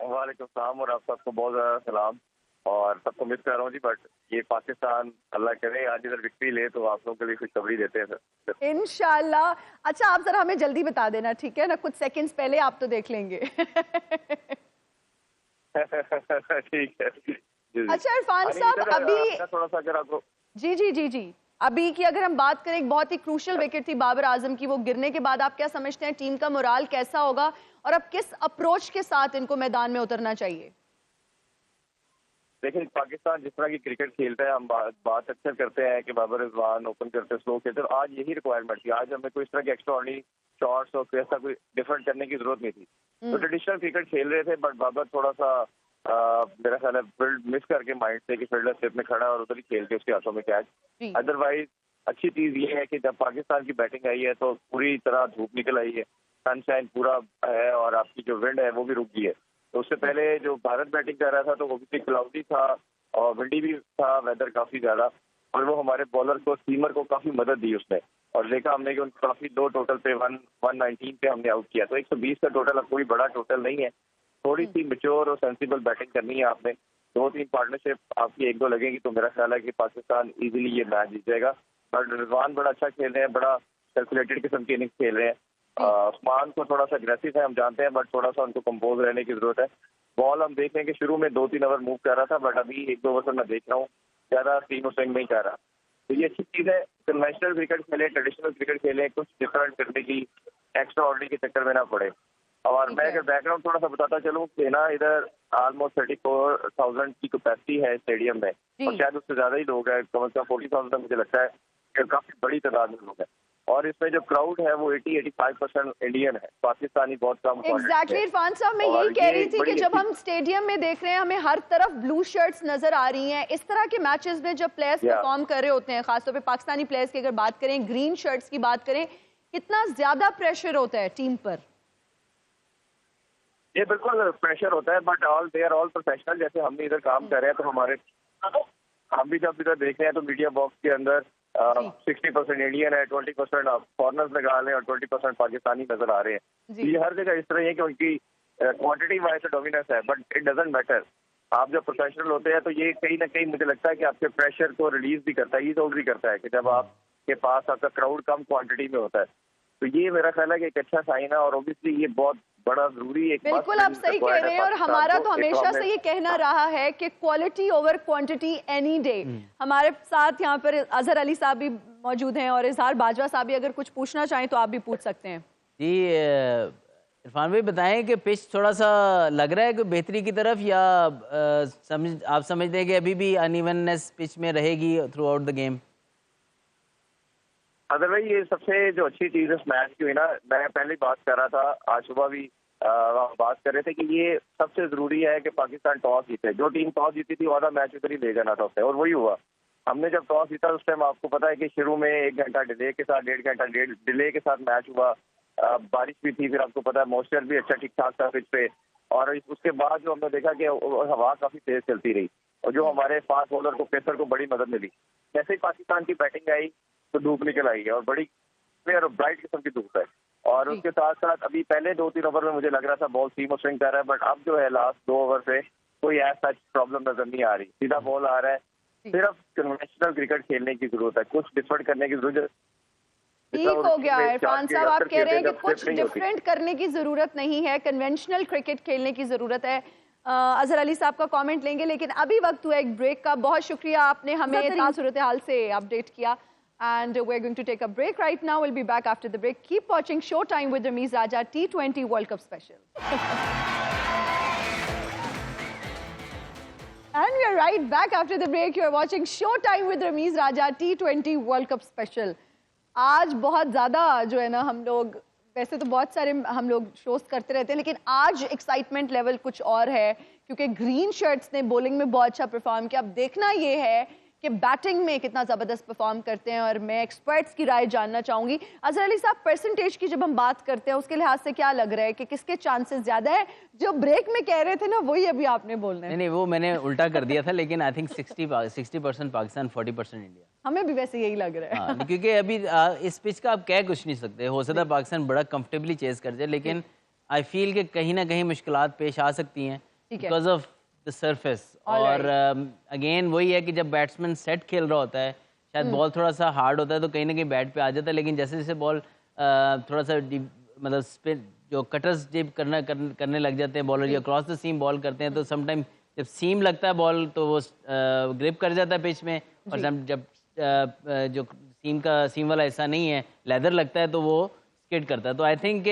वालेकुम सलाम और आप सबको बहुत ज़्यादा सलाम, और सबको मिस कर रहा हूँ जी, बट ये पाकिस्तान अल्लाह करे आज इधर विक्ट्री ले तो आप लोगों के लिए खुशखबरी देते हैं सर इंशाल्लाह। अच्छा आप जरा हमें जल्दी बता देना, ठीक है ना, कुछ सेकंड्स पहले आप तो देख लेंगे। ठीक है जी। अच्छा इरफान साहब, अभी थोड़ा सा अगर आपको जी अभी की अगर हम बात करें, एक बहुत ही क्रूशल विकेट थी बाबर आजम की, वो गिरने के बाद आप क्या समझते हैं टीम का मोराल कैसा होगा और अब किस अप्रोच के साथ इनको मैदान में उतरना चाहिए? देखिए पाकिस्तान जिस तरह की क्रिकेट खेलता है, हम बात अक्सर करते हैं कि बाबर रिजवान ओपन करते स्लो खेलते, तो आज यही रिक्वायरमेंट थी। आज हमें कोई इस तरह की एक्स्ट्राऑर्डिनरी शॉट्स और ऐसा कोई डिफरेंट करने की जरूरत नहीं थी। तो ट्रेडिशनल क्रिकेट खेल रहे थे, बट बाबर थोड़ा सा मेरा ख्याल है फील्ड मिस करके माइंड से कि फील्डर स्टेप में खड़ा और उधर ही खेल के उसके हाथों में कैच। अदरवाइज अच्छी चीज ये है कि जब पाकिस्तान की बैटिंग आई है तो पूरी तरह धूप निकल आई है, सनशाइन पूरा है और आपकी जो विंड है वो भी रुक गई है। तो उससे पहले जो भारत बैटिंग कर रहा था तो वो भी क्लाउडी था और विंडी भी था वेदर काफी ज्यादा, और वो हमारे बॉलर को सीमर को काफी मदद दी उसने, और देखा हमने कि उनको काफी लो टोटल पे 119 पे हमने आउट किया। तो 120 का टोटल अब कोई बड़ा टोटल नहीं है, थोड़ी सी मेच्योर और सेंसिबल बैटिंग करनी है आपने, 2-3 पार्टनरशिप आपकी 1-2 लगेगी तो मेरा ख्याल है कि पाकिस्तान इजीली ये मैच जीत जाएगा। बट रिजवान बड़ा अच्छा खेल रहे हैं, बड़ा कैलकुलेटेड किस्म की इनिंग्स खेल रहे हैं। उस्मान को थोड़ा सा अग्रेसिव है हम जानते हैं, बट थोड़ा सा उनको कंपोज रहने की जरूरत है। बॉल हम देख रहे हैं कि शुरू में 2-3 ओवर मूव कर रहा था, बट अभी 1-2 ओवर मैं देख रहा हूँ ज्यादा स्विंग स्विंग नहीं कर रहा। तो ये अच्छी चीज है, कन्वेंशनल क्रिकेट खेले, ट्रेडिशनल क्रिकेट खेले, कुछ डिफरेंट करने की एक्स्ट्रा ऑर्डिनरी के चक्कर में ना पड़े। और मैं अगर बैकग्राउंड थोड़ा सा बताता चलूँ कि ना इधर ऑलमोस्ट 34,000 की कैपेसिटी है स्टेडियम में, और शायद उससे ज्यादा ही लोग हैं, कम से कम 40,000 मुझे लगता है कि काफी बड़ी तादाद में लोग हैं। और इसमें जो क्राउड है वो 80-85% इंडियन है, पाकिस्तानी बहुत कम। एग्जैक्टली इरफान साहब, मैं यही कह रही थी कि जब हम स्टेडियम में देख रहे हैं हमें हर तरफ ब्लू शर्ट्स नजर आ रही हैं, इस तरह के मैचेस में जब प्लेयर्स परफॉर्म कर रहे होते हैं, खासतौर पे पाकिस्तानी प्लेयर्स की अगर बात करें, ग्रीन शर्ट्स की बात करें, कितना ज्यादा प्रेशर होता है टीम पर? ये बिल्कुल प्रेशर होता है, but they are all professional. जैसे हम भी इधर काम कर रहे हैं तो हम भी जब इधर देख रहे हैं तो मीडिया बॉक्स के अंदर 60% इंडियन है, 20% फॉरनर्स लगा रहे हैं और 20% पाकिस्तानी नजर आ रहे हैं। ये हर जगह इस तरह है कि उनकी क्वांटिटी वाइज डोमिनेंस है, बट इट डजंट मैटर। आप जब प्रोफेशनल होते हैं तो ये कहीं ना कहीं मुझे लगता है कि आपके प्रेशर को रिलीज भी करता है, ईज आउट भी करता है कि जब आपके पास आपका क्राउड कम क्वांटिटी में होता है। तो ये मेरा ख्याल है कि एक अच्छा साइन है, और ऑब्वियसली ये बहुत बड़ा जरूरी है। बिल्कुल आप सही कह रहे हैं, और हमारा तो हमेशा से ये कहना रहा है कि quality over quantity any day. हमारे साथ यहाँ पर अजहर अली साहब भी मौजूद हैं और इजहार बाजवा साहब भी अगर कुछ पूछना चाहें तो आप भी पूछ सकते हैं। जी इरफान भाई बताएं कि पिच थोड़ा सा लग रहा है कि बेहतरी की तरफ, या आप समझते हैं कि अभी भी अनइवननेस पिच में रहेगी through out the game? Other भाई ये सबसे जो अच्छी चीज इस मैच की हुई ना, मैं पहले बात कर रहा था, आज सुबह भी बात कर रहे थे कि ये सबसे जरूरी है कि पाकिस्तान टॉस जीते। जो टीम टॉस जीती थी आधा मैच उधर ही ले जाना था उससे, और वही हुआ। हमने जब टॉस जीता उस टाइम आपको पता है कि शुरू में 1 घंटा डिले के साथ, 1.5 घंटा डिले के साथ मैच हुआ, बारिश भी थी, फिर आपको पता है मॉइस्चर भी अच्छा ठीक ठाक था पिच पे, और उसके बाद जो हमने देखा कि हवा काफी तेज चलती रही, और जो हमारे फास्ट बॉलर को, पेसर को बड़ी मदद मिली। जैसे ही पाकिस्तान की बैटिंग आई तो धूप निकल आई है, और बड़ी क्लियर और ब्राइट किस्म की धूप है। और उसके साथ साथ अभी पहले 2-3 ओवर में मुझे लग रहा था बॉल सीम और स्विंग कर रहा है, बट अब जो है लास्ट 2 ओवर से कोई ऐसा प्रॉब्लम नजर नहीं आ रही, सीधा बॉल आ रहा है। सिर्फ कन्वेंशनल क्रिकेट खेलने की जरूरत है, कुछ डिफरेंट करने की जरूरत। ठीक हो गया है इरफान साहब, आप कह रहे हैं कि कुछ डिफरेंट करने की जरूरत नहीं है, कन्वेंशनल क्रिकेट खेलने की जरूरत है। अजहर अली साहब का कमेंट लेंगे, लेकिन अभी वक्त हुआ एक ब्रेक का। बहुत शुक्रिया, आपने हमें सूरत हाल से अपडेट किया। And we're going to take a break right now. We'll be back after the break. Keep watching Showtime with Rameez Raja T20 World Cup Special. And we're right back after the break. You're watching Showtime with Rameez Raja T20 World Cup Special. आज बहुत ज़्यादा जो है ना, हम लोग वैसे तो बहुत सारे हम लोग शोज करते रहते हैं, लेकिन आज एक्साइटमेंट लेवल कुछ और है, क्योंकि ग्रीन शर्ट्स ने बॉलिंग में बहुत अच्छा परफॉर्म किया। अब देखना ये है कि बैटिंग में कितना ज़बरदस्त परफॉर्म करते हैं, और मैं एक्सपर्ट्स की राय जानना चाहूँगी। अजहर अली साहब, परसेंटेज की जब हम बात करते हैं उसके लिहाज से क्या लग रहा है कि किसके चांसेस ज़्यादा है? जो ब्रेक में कह रहे थे ना, वही अभी आपने बोलना है। नहीं, वो मैंने उल्टा कर दिया था, लेकिन आई थिंक 60% पाकिस्तान, 40% इंडिया। हमें भी वैसे यही लग रहा है। हाँ, क्योंकि अभी इस पिच का आप कह कुछ नहीं सकते। हो सकता है पाकिस्तान बड़ा कंफर्टेबली चेस कर जाए, लेकिन आई फील कि कहीं ना कहीं मुश्किलात पेश आ सकती हैं बिकॉज ऑफ द सरफेस। और अगेन वही है कि जब बैट्समैन सेट खेल रहा होता है, शायद बॉल थोड़ा सा हार्ड होता है तो कहीं ना कहीं बैट पे आ जाता है, लेकिन जैसे जैसे बॉल थोड़ा सा मतलब स्पिन जो कटर्स जब करने लग जाते हैं बॉलर, या क्रॉस द सीम बॉल करते हैं, तो समटाइम जब सीम लगता है बॉल तो वो ग्रिप कर जाता है पिच में, और जब जो सीम वाला हिस्सा नहीं है, लेदर लगता है, तो वो स्किड करता है। तो आई थिंक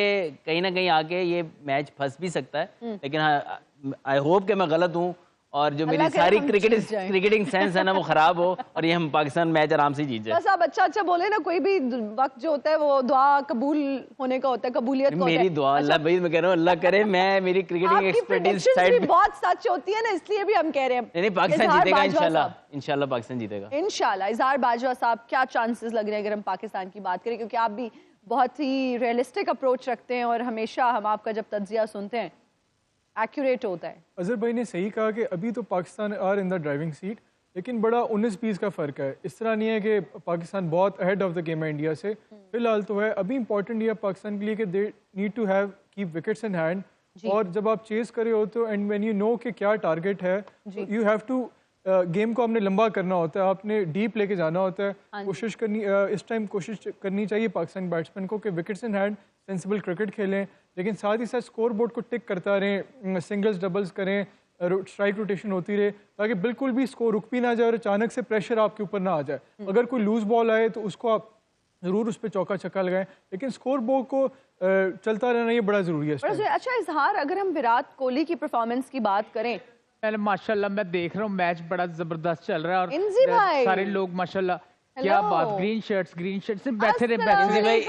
कहीं ना कहीं आके ये मैच फंस भी सकता है, लेकिन हाँ, आई होप कि मैं गलत हूँ और जो मेरी सारी क्रिकेटिंग सेंस है ना वो खराब हो, और ये हम पाकिस्तान मैच आराम से जीत जाए। बस आप अच्छा बोले ना, कोई भी वक्त जो होता है वो दुआ कबूल होने का होता है, कबूलियत का होता है। मेरी दुआ अल्लाह भाई, मैं कह रहा हूँ अल्लाह करे मैं मेरी क्रिकेटिंग एक्सपर्टीज साइड बहुत सच होती है ना, इसलिए भी हम कह रहे हैं नहीं, पाकिस्तान जीतेगा इंशाल्लाह पाकिस्तान जीतेगा इंशाल्लाह। इजहार बाजवा साहब, क्या चांसेस लग रहे हैं अगर हम पाकिस्तान की बात करें, क्योंकि आप भी बहुत ही रियलिस्टिक अप्रोच रखते हैं और हमेशा हम आपका जब तज्जिया सुनते हैं एक्यूरेट होता है। अजहर भाई ने सही कहा कि अभी तो Pakistan are in the driving seat, लेकिन बड़ा 19-20 का फ़र्क है। इस तरह नहीं है कि पाकिस्तान बहुत अहेड ऑफ द गेम है इंडिया से, फिलहाल तो है। अभी इंपॉर्टेंट ये पाकिस्तान के लिए कि they need to have keep wickets in hand, और जब आप चेस कर रहे हो तो एंड व्हेन यू नो कि क्या टारगेट है, यू हैव टू गेम को आपने लंबा करना होता है, आपने डीप लेके जाना होता है। कोशिश करनी इस टाइम कोशिश करनी चाहिए पाकिस्तान बैट्समैन को कि wickets in hand sensible cricket खेलें, लेकिन साथ ही साथ स्कोर बोर्ड को टिक करता रहें, सिंगल्स डबल्स करें, स्ट्राइक रोटेशन होती रहे, ताकि बिल्कुल भी स्कोर रुक भी ना जाए और अचानक से प्रेशर आपके ऊपर ना आ जाए। अगर कोई लूज बॉल आए तो उसको आप ज़रूर उस पर चौका छक्का लगाएं, लेकिन स्कोर बोर्ड को चलता रहना ये बड़ा ज़रूरी है। अच्छा इजहार, अगर हम विराट कोहली की परफॉर्मेंस की बात करें, पहले माशाल्लाह मैं देख रहा हूँ मैच बड़ा जबरदस्त चल रहा है, और सारे लोग माशाल्लाह क्या बात, ग्रीन शर्ट्स से बैठे रहे भाई।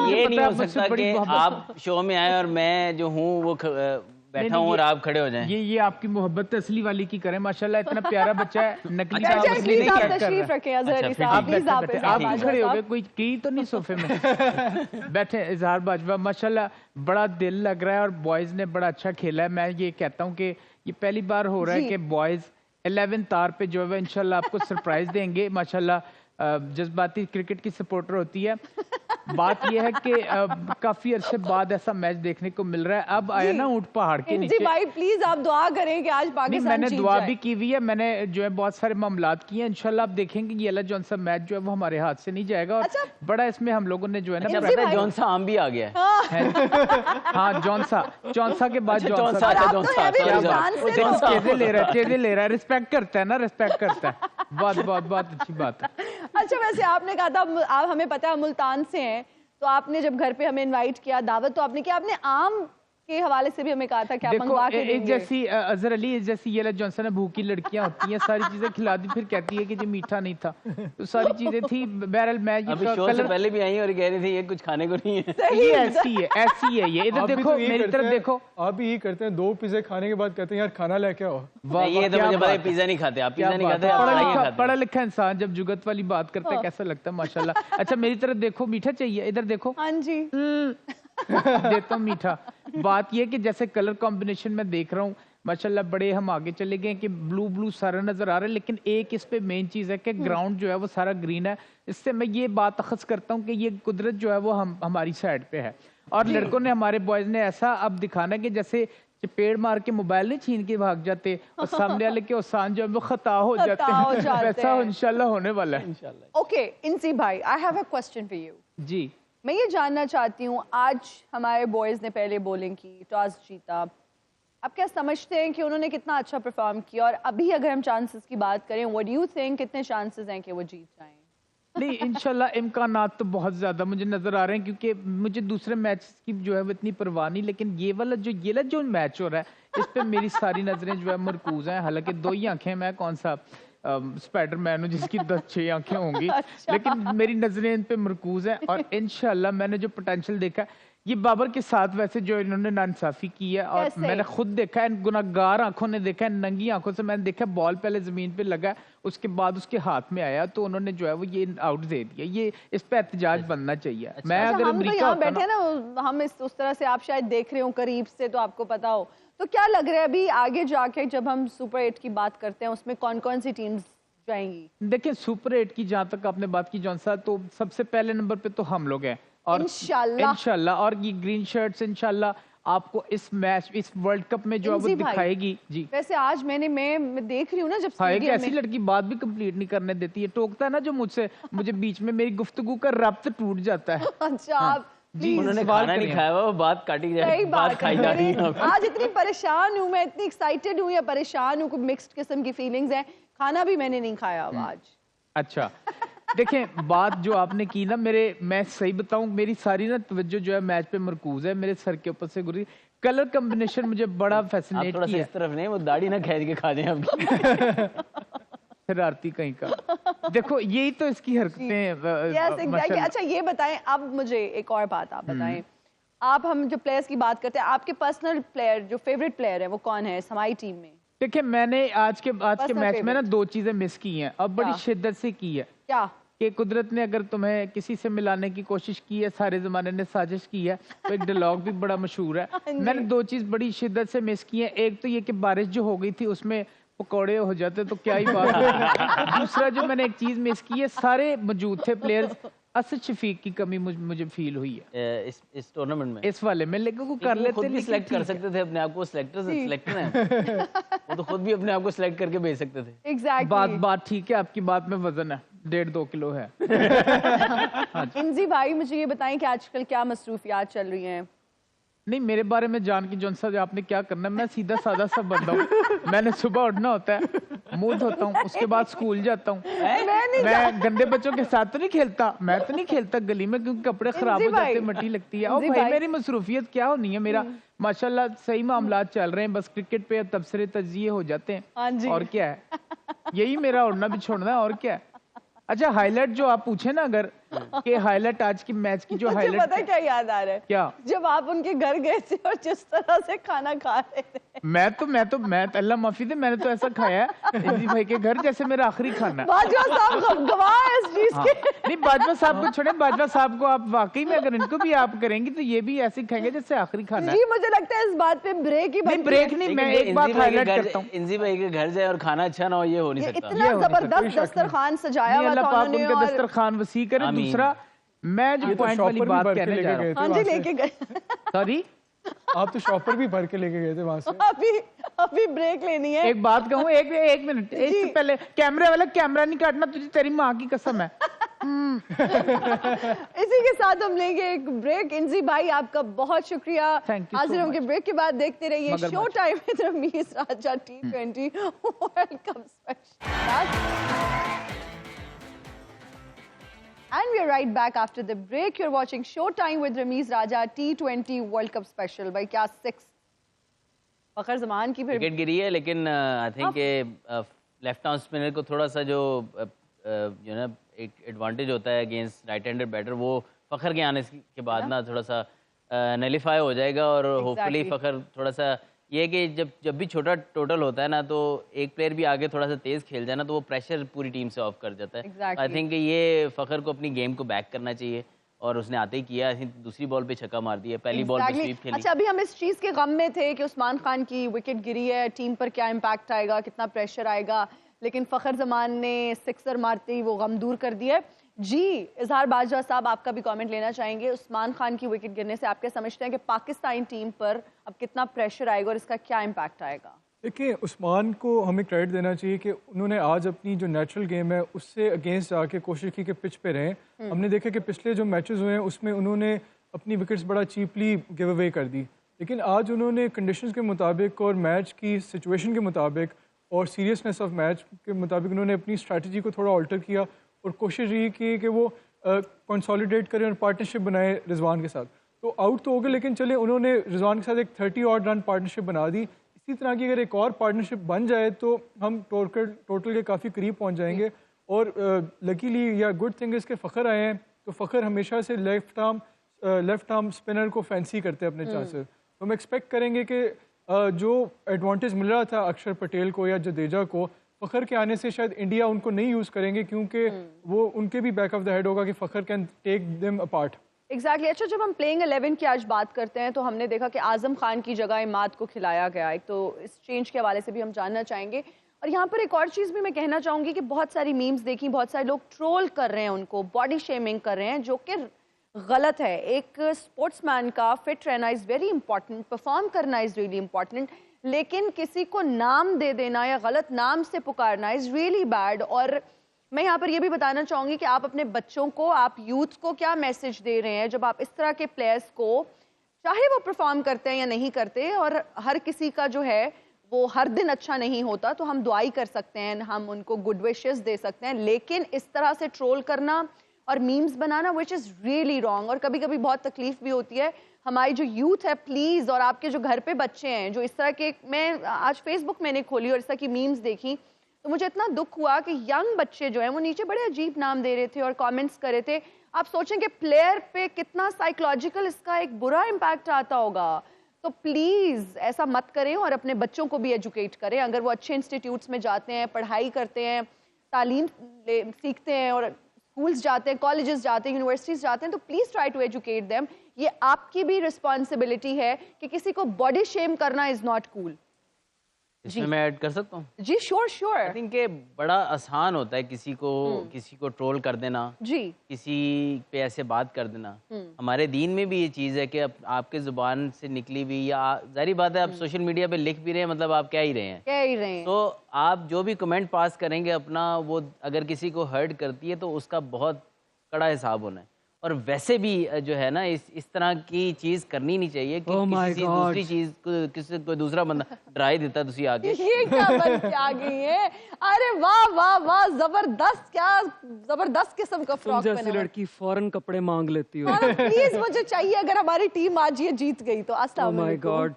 ये नहीं हो सकता कि आप शो में आए और मैं जो हूँ वो बैठा हूँ और आप खड़े हो जाएं। ये आपकी मोहब्बत असली वाली की करें माशाल्लाह, इतना प्यारा बच्चा है, नकली आप खड़े हो गए, कोई की तो नहीं सोफे में बैठे। इजहार बाजवा माशाल्लाह बड़ा दिल लग रहा है, और बॉयज ने बड़ा अच्छा खेला है। मैं ये कहता हूँ कि ये पहली बार हो रहा है कि बॉयज 11 तार पे जो है इंशाल्लाह आपको सरप्राइज देंगे। माशाल्लाह जज्बाती क्रिकेट की सपोर्टर होती है। बात यह है कि काफी अरसे बाद ऐसा मैच देखने को मिल रहा है। अब आया ना ऊंट पहाड़ के नीचे। भाई प्लीज आप दुआ करें कि आज पाकिस्तान मैंने दुआ भी की हुई है, मैंने जो है बहुत सारे मामलात किए हैं। इंशाल्लाह आप देखेंगे ये वाला जौन सा मैच जो है वो हमारे हाथ से नहीं जाएगा। और बड़ा इसमें हम लोगों ने जो है ना जौन सा आम भी आ गया है। हाँ जौनसा के बाद चीजें ले रहा है, रिस्पेक्ट करता है ना, रिस्पेक्ट करता है। बहुत अच्छी बात है। अच्छा वैसे आपने कहा था, आप हमें पता है मुल्तान से हैं, तो आपने जब घर पे हमें इनवाइट किया, दावत तो आपने किया, आपने आम के हवाले से भी हमें कहा था कि आप मंगवा के देंगे। जैसी अजहर अली जैसी ये जॉनसन है, भूखी लड़कियां होती हैं, सारी चीजें खिला दी, फिर कहती है कि जो मीठा नहीं था, तो सारी चीजें थी। बहरहाल मैं अभी शो से पहले भी आई और कह रही थी ये कुछ खाने को नहीं है। ये ऐसी है ये। इधर देखो, मेरी तरफ देखो। आप भी यही करते हैं, 2 पिज्जे खाने के बाद कहते हैं यार खाना लेके आओ। ये तो मुझे पता, पिज्जा नहीं खाते आप, पिज्जा नहीं खाते। पढ़ा लिखा इंसान जब जुगत वाली बात करता है कैसा लगता है माशाल्लाह। अच्छा मेरी तरफ देखो, मीठा चाहिए, इधर देखो। हाँ जी देता हूँ मीठा। बात ये कि जैसे कलर कॉम्बिनेशन में देख रहा हूँ माशाल्लाह, बड़े हम आगे चले गए कि ब्लू सारा नजर आ रहा है, लेकिन एक इस पे मेन चीज है कि ग्राउंड जो है वो सारा ग्रीन है। इससे मैं ये बात अखज़ करता हूँ कि ये कुदरत जो है वो हमारी साइड पे है। और लड़कों ने, हमारे बॉयज ने ऐसा अब दिखाना कि जैसे पेड़ मार के मोबाइल नहीं छीन के भाग जाते और सामने वाले के औसान जो है वो खता हो जाते हैं, वैसा इंशाल्लाह होने वाला है। ओके इंसी भाई, I have a question for you. जी मैं ये जानना चाहती हूँ, आज हमारे बॉयज ने पहले बॉलिंग की, टॉस जीता, आप क्या समझते हैं कि उन्होंने कितना अच्छा परफॉर्म किया, और अभी अगर हम चांसेस की बात करें, व्हाट डू यू थिंक, कितने चांसेस हैं कि वो जीत जाएं? नहीं, इंशाल्लाह इम्कानात तो बहुत ज़्यादा मुझे नज़र आ रहे हैं, क्योंकि मुझे दूसरे मैच की जो है वो इतनी परवाह नहीं, लेकिन ये वाला जो मैच हो रहा है इस पे मेरी सारी नज़रें जो है मरकूज हैं। हालांकि 2 ही आंखें, मैं कौन सा स्पाइडरमैन हूँ जिसकी 10-6 आंखें होंगी। अच्छा। लेकिन मेरी नज़रें इन पे मरकूज हैं, और इंशाल्लाह मैंने जो पोटेंशियल देखा है, ये बाबर के साथ वैसे जो इन्होंने नाइंसाफी की है, और कैसे? मैंने खुद देखा है, गुनाहगार आंखों ने देखा है, नंगी आंखों से मैंने देखा, बॉल पहले जमीन पे लगा, उसके बाद उसके हाथ में आया, तो उन्होंने जो है वो ये आउट दे दिया। ये इस पे एहतजाज बनना चाहिए। मैं अच्छा, अगर हम तो अमेरिका यहाँ होता बैठे ना, ना, हम उस तरह से आप शायद देख रहे हो करीब से, तो आपको पता हो। तो क्या लग रहा है अभी आगे जाके जब हम सुपर 8 की बात करते हैं, उसमें कौन कौन सी टीम्स जाएंगी? देखिए सुपर 8 की जहाँ तक आपने बात की जौन सा, तो सबसे पहले नंबर पे तो हम लोग हैं, और इंशाल्लाह और ये ग्रीन शर्ट्स इंशाल्लाह आपको इस मैच, इस वर्ल्ड कप में जो है वो दिखाएगी। जी, वैसे आज मैं देख रही हूँ ना, जब एक ऐसी लड़की बात भी कंप्लीट नहीं करने देती है, टोकता है ना जो मुझे बीच में मेरी गुफ्तगू का रब्त टूट जाता है। अच्छा, आप जी, उन्होंने खाना नहीं खाया हुआ, वो बात काटी जा रही है, बात खाई जा रही है। आज इतनी परेशान हूँ मैं, इतनी एक्साइटेड हूँ या परेशान हूँ, मिक्स्ड किस्म की फीलिंग्स हैं। खाना भी मैंने नहीं खाया हुआ आज। अच्छा, देखें बात जो आपने की ना, मैं सही बताऊं, मेरी सारी ना तवज्जो जो है मैच पे मरकूज है, मेरे सर के ऊपर से गुजरी। कलर कॉम्बिनेशन मुझे बड़ा फैसिनेट थोड़ा सा किया। इस तरफ नहीं, वो दाढ़ी ना खींच के खा जाए आपकी। शरारती कहीं का। देखो यही तो इसकी हरकतें हैं। अच्छा ये बताएं, अब मुझे एक और बात आप बताएं, आप हम जो प्लेयर्स की बात करते हैं, आपके पर्सनल प्लेयर जो फेवरेट प्लेयर है वो कौन है हमारी टीम में? देखिए मैंने आज के मैच में ना 2 चीजें मिस की हैं, अब बड़ी शिद्दत से की है। क्या? कि कुदरत ने अगर तुम्हें किसी से मिलाने की कोशिश की है, सारे जमाने ने साजिश की है, तो एक डायलॉग भी बड़ा मशहूर है। मैंने 2 चीज बड़ी शिद्दत से मिस की है। एक तो ये कि बारिश जो हो गई थी उसमें पकौड़े हो जाते तो क्या ही बात है। दूसरा जो मैंने एक चीज मिस की है, सारे मौजूद थे प्लेयर्स, असद शफीक की कमी मुझे फील हुई है इस टूर्नामेंट में, इस वाले में। लेकिन वो कर लेते, खुद भी सिलेक्ट कर सकते थे अपने आप को, सिलेक्टर हैं वो तो खुद भी अपने आप को सिलेक्ट करके भेज सकते थे। Exactly. बात ठीक है, आपकी बात में वजन है, 1.5-2 किलो है। इंजी भाई मुझे ये बताएं कि आजकल क्या मसरूफियात चल रही हैं? नहीं, मेरे बारे में जान की जौन सा आपने क्या करना है, मैं सीधा साधा सा बंदा हूँ। मैंने सुबह उठना होता है, मुंह धोता हूँ, उसके बाद स्कूल जाता हूँ। मैं गंदे बच्चों के साथ तो नहीं खेलता, मैं तो नहीं खेलता गली में, क्योंकि कपड़े खराब हो जाते, मिट्टी लगती है। और भाई मेरी मसरूफियत क्या होनी है, मेरा माशाल्लाह सही मामलात चल रहे हैं, बस क्रिकेट पे तबसरे तजिए हो जाते हैं, और क्या है, यही मेरा उड़ना भी छोड़ना है, और क्या है। अच्छा, हाईलाइट जो आप पूछे ना, अगर के हाईलाइट आज की मैच की जो हाईलाइट, पता है क्या याद आ रहा है? क्या? जब आप उनके घर गए थे और जिस तरह से खाना खा रहे थे। मैं अल्लाह माफी दे, मैंने तो ऐसा खाया है इंजी भाई के घर जैसे मेरा आखिरी खाना। बाजवा साहब गवाह है इस चीज के। नहीं, बाजवा साहब को छोड़े, बाजवा साहब को आप वाकई में अगर इनको भी आप करेंगी तो ये भी ऐसे खाएंगे जैसे आखिरी खाना। जी मुझे लगता है इस बात पे ब्रेक ही नहीं, ब्रेक नहीं, मैं एक बात हाईलाइट करता हूँ, इंजी भाई के घर जाए और खाना अच्छा ना हो, ये हो नहीं सकता। इतना जबरदस्त दस्तरखान सजाया हुआ था उन्होंने, उनका दस्तरखान वसी करे। दूसरा, मैं जो पॉइंट वाली बात कहने जा रहा हूँ, हाँ जी लेके गए। सॉरी, आप तो शॉपर भी भर के लेके गए थे वहां से। अभी ब्रेक लेनी है। एक बात कहूँ, एक मिनट, इससे पहले कैमरे वाला कैमरा नहीं काटना, तुझे तेरी माँ की कसम है। इसी के साथ हम लेंगे एक ब्रेक। इंजी भाई आपका बहुत शुक्रिया। हाजिर होंगे ब्रेक के बाद। देखते रहिए show time with Rameez Raja T20 world cup special. And we are right back after the break. You're watching Showtime with Ramiz Raja T20 World Cup Special. भाई क्या 6 फखर जमान की विकेट गिरी है, लेकिन आई थिंक के लेफ्ट आर्म स्पिनर को थोड़ा सा जो ना एक एडवांटेज होता है अगेंस्ट राइट हैंडेड बैटर, वो फखर के आने के बाद ना थोड़ा सा नलिफाई हो जाएगा, और होपफुली फखर थोड़ा सा ये कि जब भी छोटा टोटल होता है ना, तो एक प्लेयर भी आगे थोड़ा सा तेज खेल जाए ना, तो वो प्रेशर पूरी टीम से ऑफ कर जाता है। आई थिंक ये फखर को अपनी गेम को बैक करना चाहिए, और उसने आते ही किया। आई थिंक दूसरी बॉल पे छक्का मार दिया, पहली बॉल पे स्वीप खेली। अच्छा, अभी हम इस चीज के गम में थे कि उस्मान खान की विकेट गिरी है, टीम पर क्या इम्पैक्ट आएगा, कितना प्रेशर आएगा, लेकिन फखर जमान ने सिक्सर मारते ही वो गम दूर कर दिया। जी इजहार बाजवा साहब, आपका भी कमेंट लेना चाहेंगे। उस्मान खान की विकेट गिरने से आप क्या समझते हैं कि पाकिस्तानी टीम पर अब कितना प्रेशर आएगा और इसका क्या इम्पैक्ट आएगा? देखिए, उस्मान को हमें क्रेडिट देना चाहिए कि उन्होंने आज अपनी जो नेचुरल गेम है उससे अगेंस्ट जाके कोशिश की कि पिच पे रहें। हमने देखा कि पिछले जो मैचेस हुए हैं उसमें उन्होंने अपनी विकेट्स बड़ा चीपली गिव अवे कर दी, लेकिन आज उन्होंने कंडीशंस के मुताबिक और मैच की सिचुएशन के मुताबिक और सीरियसनेस ऑफ मैच के मुताबिक उन्होंने अपनी स्ट्रैटेजी को थोड़ा ऑल्टर किया और कोशिश यही की कि वो कंसोलिडेट करें और पार्टनरशिप बनाए रिजवान के साथ। तो आउट तो हो गए, लेकिन चले उन्होंने रिजवान के साथ एक 30 ऑड रन पार्टनरशिप बना दी। इसी तरह की अगर एक और पार्टनरशिप बन जाए तो हम टोटल के काफ़ी करीब पहुंच जाएंगे। और लकीली या गुड थिंग इसके फ़खर आए हैं, तो फ़खर हमेशा से लेफ्ट आर्म स्पिनर को फैंसी करते हैं अपने चांसेस। तो हम एक्सपेक्ट करेंगे कि जो एडवांटेज मिल रहा था अक्षर पटेल को या जडेजा को, फ़खर के आने से शायद इंडिया उनको नहीं यूज़ करेंगे, क्योंकि वो उनके भी बैक ऑफ द हेड होगा कि Fakhar can take them apart. Exactly. अच्छा, जब हम प्लेइंग 11 की आज बात करते हैं तो हमने देखा कि आजम खान की जगह इमाद को खिलाया गया। एक तो इस चेंज के हवाले से भी हम जानना चाहेंगे। और यहाँ पर एक और चीज़ भी मैं कहना चाहूँगी कि बहुत सारी मीम्स देखी, बहुत सारे लोग ट्रोल कर रहे हैं उनको, बॉडी शेमिंग कर रहे हैं, जो कि गलत है। एक स्पोर्ट्समैन का फिट रहना इज़ वेरी इंपॉर्टेंट, परफॉर्म करना इज़ रियली इंपॉर्टेंट, लेकिन किसी को नाम दे देना या गलत नाम से पुकारना इज़ रियली बैड। और मैं यहाँ पर यह भी बताना चाहूँगी कि आप अपने बच्चों को, आप यूथ को क्या मैसेज दे रहे हैं जब आप इस तरह के प्लेयर्स को, चाहे वो परफॉर्म करते हैं या नहीं करते, और हर किसी का जो है वो हर दिन अच्छा नहीं होता, तो हम दुआई कर सकते हैं, हम उनको गुड विशेस दे सकते हैं, लेकिन इस तरह से ट्रोल करना और memes banana which is really wrong. और कभी कभी बहुत तकलीफ भी होती है। हमारी जो यूथ है प्लीज़, और आपके जो घर पे बच्चे हैं जो इस तरह के, मैं आज फेसबुक मैंने खोली और इस तरह की मीम्स देखी तो मुझे इतना दुख हुआ कि यंग बच्चे जो हैं वो नीचे बड़े अजीब नाम दे रहे थे और कमेंट्स कर रहे थे। आप सोचें कि प्लेयर पे कितना साइकोलॉजिकल इसका एक बुरा इम्पैक्ट आता होगा। तो प्लीज़ ऐसा मत करें और अपने बच्चों को भी एजुकेट करें। अगर वो अच्छे इंस्टीट्यूट्स में जाते हैं, पढ़ाई करते हैं, तालीम सीखते हैं और स्कूल्स जाते हैं, कॉलेजेस जाते हैं, यूनिवर्सिटीज़ जाते हैं, तो please try to educate them. ये आपकी भी रिस्पॉन्सिबिलिटी है कि किसी को बॉडी शेम करना इज़ नॉट कूल। इसमें मैं ऐड कर सकता हूँ? जी श्योर श्योर। आई थिंक बड़ा आसान होता है किसी को ट्रोल कर देना, जी, किसी पे ऐसे बात कर देना। हमारे दीन में भी ये चीज़ है कि आपके जुबान से निकली हुई, या जारी बात है आप सोशल मीडिया पे लिख भी रहे हैं, मतलब आप कह ही रहे हैं। तो आप जो भी कमेंट पास करेंगे अपना, वो अगर किसी को हर्ट करती है तो उसका बहुत कड़ा हिसाब होना है। और वैसे भी जो है ना, इस तरह की चीज करनी नहीं चाहिए कि किसी दूसरी चीज को, किसी कोई दूसरा बंदा डराई देता तुसी आके। ये क्या बन के आ गई है? अरे वाह वाह वाह, जबरदस्त, क्या जबरदस्त किस्म का फ्रॉक पहना। जैसी लड़की फौरन कपड़े मांग लेती हो। प्लीज मुझे चाहिए, अगर हमारी टीम आज ये जीत गई तो। अस्सलाम माय गॉड,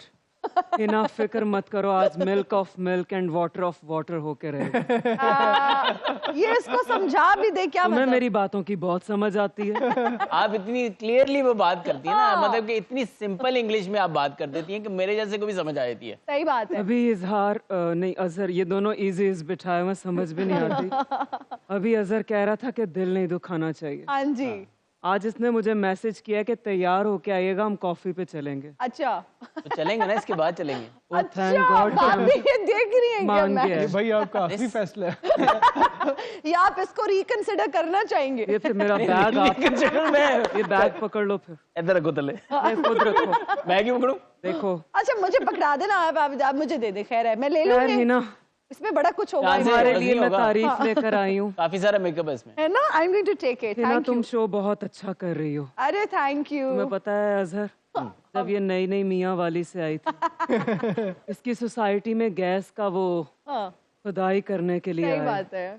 इना फिक्र मत करो, आज milk of milk and water of water होके रहेगा। ये इसको समझा भी दे क्या तुम्हें मेरी बातों की बहुत समझ आती है। आप इतनी क्लियरली वो बात करती है ना, मतलब कि इतनी सिंपल इंग्लिश में आप बात कर देती हैं कि मेरे जैसे को भी समझ आ जाती है। सही बात है। अभी इजहार नहीं अजहर, ये दोनों इजी बिठाए हुए समझ भी नहीं आती। अभी अजहर कह रहा था कि दिल नहीं दुखाना चाहिए। हाँ जी। आज इसने मुझे मैसेज किया कि तैयार होके आइएगा, हम कॉफी पे चलेंगे। अच्छा, तो चलेंगे ना, इसके बाद चलेंगे। अच्छा, भाभी ये देख रही हैं क्या मैं? ये भाई आपका आखिरी फैसला है। ये आप इसको रिकंसिडर करना चाहेंगे? ये फिर मेरा बैग आप ये बैग पकड़ लो, फिर इधर रखो तले। खुद रखो। मैं क्यों पकड़ूं? देखो। अच्छा मुझे पकड़ा देना, आप मुझे दे दे, खैर है मैं ले लूंगी ना, इसमें बड़ा कुछ होगा। हमारे लिए मैं तारीफ लेकर आई हूँ। काफी सारा मेकअप है इसमें, है ना? I am going to take it. Thank you. तुम शो बहुत अच्छा कर रही हो। अरे थैंक यू। तुम्हें पता है अजहर, जब ये नई नई मियाँ वाली से आई थी, इसकी सोसाइटी में गैस का वो खुदाई करने के लिए सही बात है।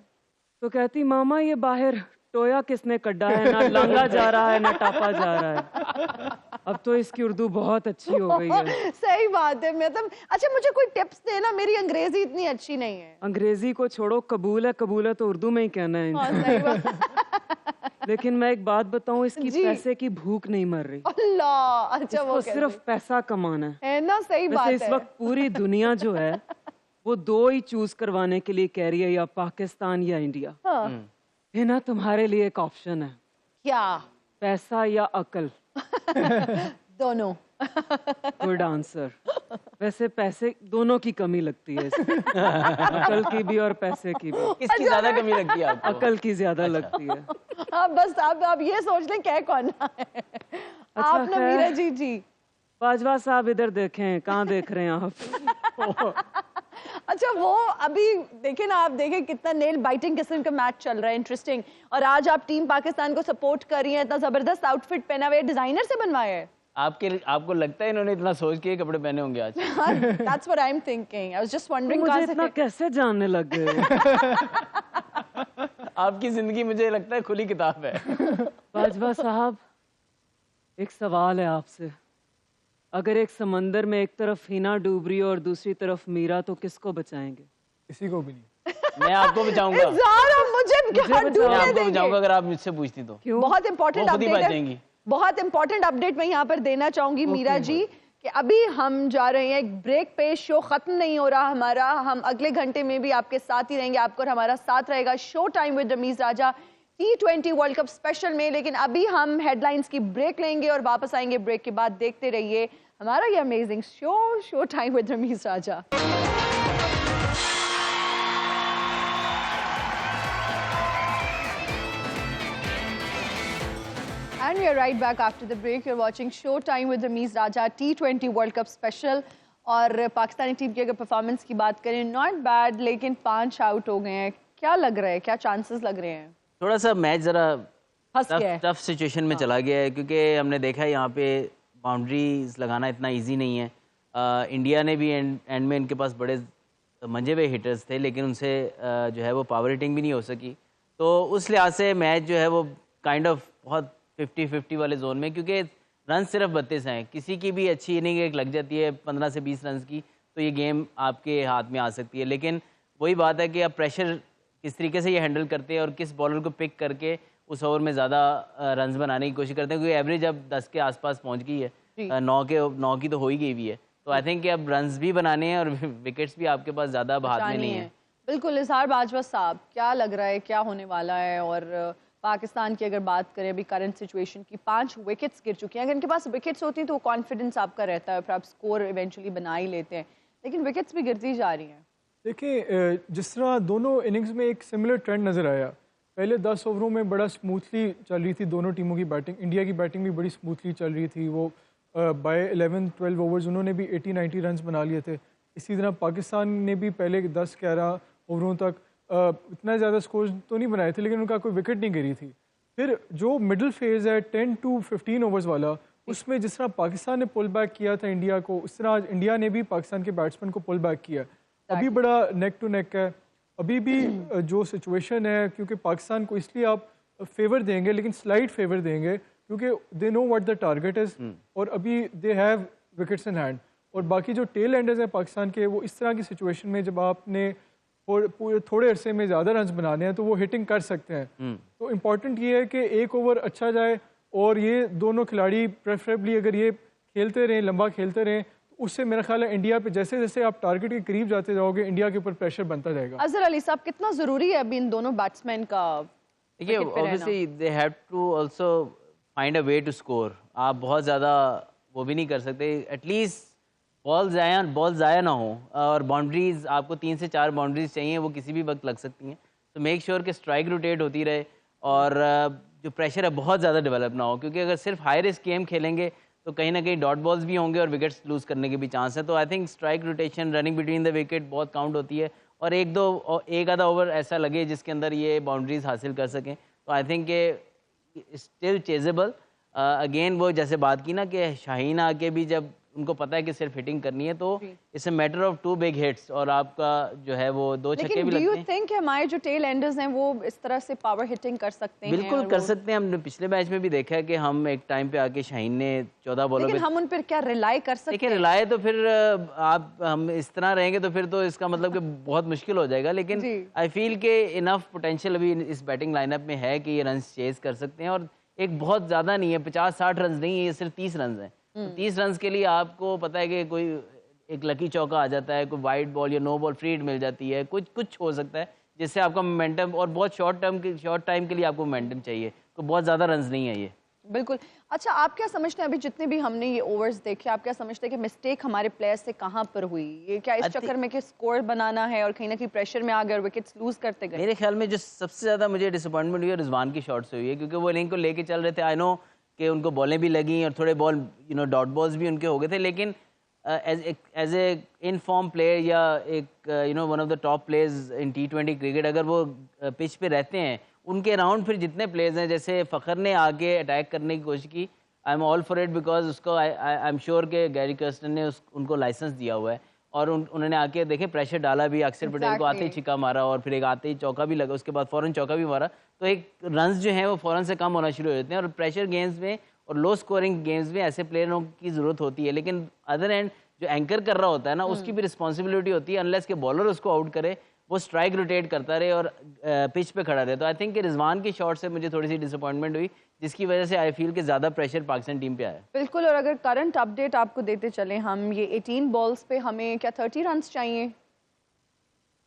तो कहती मामा ये बाहर टोया किसने कड्डा है, ना लांगा जा रहा है ना टापा जा रहा है। अब तो इसकी उर्दू बहुत अच्छी हो गई है। सही बात है। मतलब अच्छा मुझे कोई टिप्स देना, मेरी अंग्रेजी इतनी अच्छी नहीं है। अंग्रेजी को छोड़ो, कबूल है तो उर्दू में ही कहना है। हाँ, सही बात। लेकिन मैं एक बात बताऊं, इसकी पैसे की भूख नहीं मर रही। अल्लाह, अच्छा वो सिर्फ पैसा कमाना है ना? सही बात है। इस वक्त पूरी दुनिया जो है वो दो ही चूज करवाने के लिए कह रही है, या पाकिस्तान या इंडिया। है ना, तुम्हारे लिए एक ऑप्शन है। क्या? पैसा या अकल? दोनों। Good answer. वैसे पैसे दोनों की कमी लगती है इसमें। अकल की भी और पैसे की भी। किसकी ज्यादा कमी लगती है आपको? अकल की ज्यादा लगती है। बस आप ये सोच लें क्या कौन है। आप ना मीरा जी। बाजवा साहब इधर देखें, कहाँ देख रहे हैं आप? अच्छा वो अभी देखें ना, आप देखें कितना नेल बाइटिंग किस्म का मैच चल रहा है, इंटरेस्टिंग। और आज आप टीम पाकिस्तान को सपोर्ट कर रही हैं, इतना जबरदस्त आउटफिट पहना हुआ है, डिजाइनर से बनवाया है? आपको लगता है इन्होंने इतना सोच के कपड़े पहने होंगे आज? That's what I'm thinking. I was just wondering मुझे इतना कैसे जानने लग गए? आपकी जिंदगी मुझे लगता है खुली किताब है। बाजवा साहब, एक सवाल है आपसे। अगर एक समंदर में एक तरफ हिना डूब रही है और दूसरी तरफ मीरा, तो किसको बचाएंगे? किसी को भी नहीं। मैं आपको बचाऊंगा। मैं आपको बचाऊंगा अगर आप मुझसे पूछती तो। बहुत इंपॉर्टेंट अपडेट है, बहुत इंपॉर्टेंट अपडेट मैं यहाँ पर देना चाहूंगी मीरा जी कि अभी हम जा रहे हैं एक ब्रेक पे। शो खत्म नहीं हो रहा हमारा, हम अगले घंटे में भी आपके साथ ही रहेंगे, आपको और हमारा साथ रहेगा show time with Rameez Raja T20 world cup special में। लेकिन अभी हम हेडलाइंस की ब्रेक लेंगे और वापस आएंगे ब्रेक के बाद। देखते रहिए हमारा ये amazing show time with Rameez Raja. And we are right back after the break. You're watching Showtime with Ramiz Raja T20 World Cup Special. और पाकिस्तानी टीम की अगर परफॉर्मेंस की बात करें, नॉट बैड, लेकिन 5 आउट हो गए हैं। क्या लग रहा है, क्या चांसेस लग रहे हैं? थोड़ा सा मैच जरा टफ सिचुएशन में चला गया है, क्योंकि हमने देखा है यहाँ पे बाउंड्रीज लगाना इतना इजी नहीं है। इंडिया ने भी एंड में इनके पास बड़े मंजे हुए हिटर्स थे, लेकिन उनसे जो है वो पावर हिटिंग भी नहीं हो सकी। तो उस लिहाज से मैच जो है वो काइंड ऑफ बहुत 50-50 वाले जोन में, क्योंकि रन सिर्फ 32 हैं। किसी की भी अच्छी इनिंग एक लग जाती है 15 से 20 रन की, तो ये गेम आपके हाथ में आ सकती है। लेकिन वही बात है कि आप प्रेशर किस तरीके से ये हैंडल करते हैं और किस बॉलर को पिक करके उस ओवर में ज़्यादा रन्स बनाने की कोशिश करते हैं, क्योंकि एवरेज अब 10 के आसपास पहुंच गई है, 9 की तो हो ही गई हुई है। तो आई थिंक कि अब रन्स भी बनाने हैं और विकेट्स भी आपके पास ज़्यादा अब हाथ में नहीं है। बिल्कुल। इजहार बाजवा साहब, क्या लग रहा है, क्या होने वाला है? और पाकिस्तान की अगर बात करें अभी करंट सिचुएशन की, 5 विकेट्स गिर चुकी हैं। अगर इनके पास विकेट्स होती तो कॉन्फिडेंस आपका रहता है, फिर आप स्कोर इवेंचुअली बना ही लेते हैं, लेकिन विकेट्स भी गिरती जा रही हैं। देखिए, जिस तरह दोनों इनिंग्स में एक सिमिलर ट्रेंड नज़र आया। पहले 10 ओवरों में बड़ा स्मूथली चल रही थी दोनों टीमों की बैटिंग। इंडिया की बैटिंग भी बड़ी स्मूथली चल रही थी। वो बाय 11-12 ओवर्स उन्होंने भी 80-90 रन बना लिए थे। इसी तरह पाकिस्तान ने भी पहले 10-11 ओवरों तक इतना ज़्यादा स्कोर तो नहीं बनाए थे, लेकिन उनका कोई विकेट नहीं गिरी थी। फिर जो मिडिल फेज़ है 10 to 15 ओवर्स वाला, उसमें जिस तरह पाकिस्तान ने पुल बैक किया था इंडिया को, उस तरह इंडिया ने भी पाकिस्तान के बैट्समैन को पुल बैक किया। अभी बड़ा नेक टू नेक है। अभी भी जो सिचुएशन है, क्योंकि पाकिस्तान को इसलिए आप फेवर देंगे, लेकिन स्लाइट फेवर देंगे, क्योंकि they know what the target is, और अभी they have wickets in hand. और बाकी जो टेल एंडर्स हैं पाकिस्तान के, वो इस तरह की सिचुएशन में जब आपने थोड़े अरसे में ज़्यादा रन बनाने हैं तो वो हिटिंग कर सकते हैं। तो इम्पॉर्टेंट ये है कि एक ओवर अच्छा जाए, और ये दोनों खिलाड़ी प्रेफरेबली अगर ये खेलते रहें, लंबा खेलते रहें, तो उससे मेरा ख्याल है इंडिया पे जैसे जैसे आप टारगेट के करीब जाते जाओगे, इंडिया के ऊपर प्रेशर बनता जाएगा। अजहर अली साहब, कितना ज़रूरी है अभी इन दोनों बैट्समैन का? देखिए, obviously they have to also find a way to score. आप बहुत ज़्यादा वो भी नहीं कर सकते, एटलीस्ट बॉल ज़ाया ना हो, और बाउंड्रीज आपको 3 से 4 बाउंड्रीज चाहिए, वो किसी भी वक्त लग सकती हैं। तो मेक श्योर कि स्ट्राइक रोटेट होती रहे, और जो प्रेशर है बहुत ज़्यादा डेवलप ना हो, क्योंकि अगर सिर्फ हाई रिस्क गेम खेलेंगे तो कहीं ना कहीं डॉट बॉल्स भी होंगे और विकेट्स लूज़ करने के भी चांस है। तो I think strike rotation, running between the wicket बहुत काउंट होती है, और एक आधा ओवर ऐसा लगे जिसके अंदर ये बाउंड्रीज हासिल कर सकें, तो आई थिंक के स्टिल चेजेबल। अगेन वो जैसे बात की ना कि शाहीन आके भी जब उनको पता है कि सिर्फ हिटिंग करनी है, तो it's a matter of 2 big hits, और आपका जो है वो 2 छक्के भी लगते हैं। लेकिन डू यू थिंक हमारे जो टेल एंडर्स हैं वो इस तरह से पावर हिटिंग कर सकते हैं? बिल्कुल कर सकते हैं। हमने पिछले मैच में भी देखा है कि हम एक टाइम पे आके शाहीन ने 14 बॉलों पे, लेकिन हम उन पर क्या रिलाई कर सकते हैं? देखिए, रिलाई तो फिर हम इस तरह रहेंगे तो फिर तो इसका मतलब कि बहुत मुश्किल हो जाएगा। लेकिन आई फील के इनफ पोटेंशियल अभी इस बैटिंग लाइनअप में है कि ये रन चेज कर सकते हैं, और एक बहुत ज़्यादा नहीं है, 50-60 रन नहीं है, ये सिर्फ 30 रन हैं। तो 30 रन के लिए आपको पता है कि कोई एक लकी चौका आ जाता है, कोई वाइड बॉल या नो बॉल फ्री हिट मिल जाती है, कुछ हो सकता है जिससे आपका मोमेंटम, और बहुत शॉर्ट टाइम के लिए आपको मोमेंटम चाहिए, तो बहुत ज़्यादा रन नहीं है ये। बिल्कुल। अच्छा, आप क्या समझते हैं, अभी जितने भी हमने ये ओवर्स देखे, आप क्या समझते हैं कि मिस्टेक हमारे प्लेयर्स से कहाँ पर हुई? ये क्या इस चक्कर में कि स्कोर बनाना है और कहीं ना कहीं प्रेशर में आ गए और विकेट्स लूज करते गए? मेरे ख्याल में जो सबसे ज़्यादा मुझे डिसअपॉइंटमेंट हुई है रिजवान की शॉट से हुई है, क्योंकि वो इनिंग को लेके चल रहे थे। आई नो कि उनको बॉलें भी लगी और थोड़े बॉल डॉट बॉल्स भी उनके हो गए थे, लेकिन as a in form player या एक one of the top players in T20 cricket, अगर वो पिच पे रहते हैं, उनके अराउंड फिर जितने प्लेयर्स हैं, जैसे फ़खर ने आके अटैक करने की कोशिश की, I am all for it because उसको आई एम श्योर कि गैरी कर्स्टन ने उनको लाइसेंस दिया हुआ है और उन्होंने आके देखे प्रेशर डाला भी, अक्षर पटेल को आते ही छिक्का मारा और फिर एक आते ही चौका भी लगा, उसके बाद फ़ौरन चौका भी मारा, तो एक रन्स जो हैं वो फ़ौरन से कम होना शुरू हो जाते हैं। और प्रेशर गेम्स में और लो स्कोरिंग गेम्स में ऐसे प्लेयरों की ज़रूरत होती है, लेकिन अदर एंड जो एंकर कर रहा होता है ना उसकी भी रिस्पॉन्सिबिलिटी होती है, अनलेस के बॉलर उसको आउट करे, वो स्ट्राइक रोटेट करता रहे और पिच पे खड़ा रहे। तो आई थिंक कि रिजवान की शॉट से मुझे थोड़ी सी डिसअपॉइंटमेंट हुई, जिसकी वजह से आई फील कि ज़्यादा प्रेशर पाकिस्तान टीम पे आया। बिल्कुल। और अगर करंट अपडेट आपको देते चलें हम, ये 18 बॉल्स पे हमें क्या 30 रन चाहिए?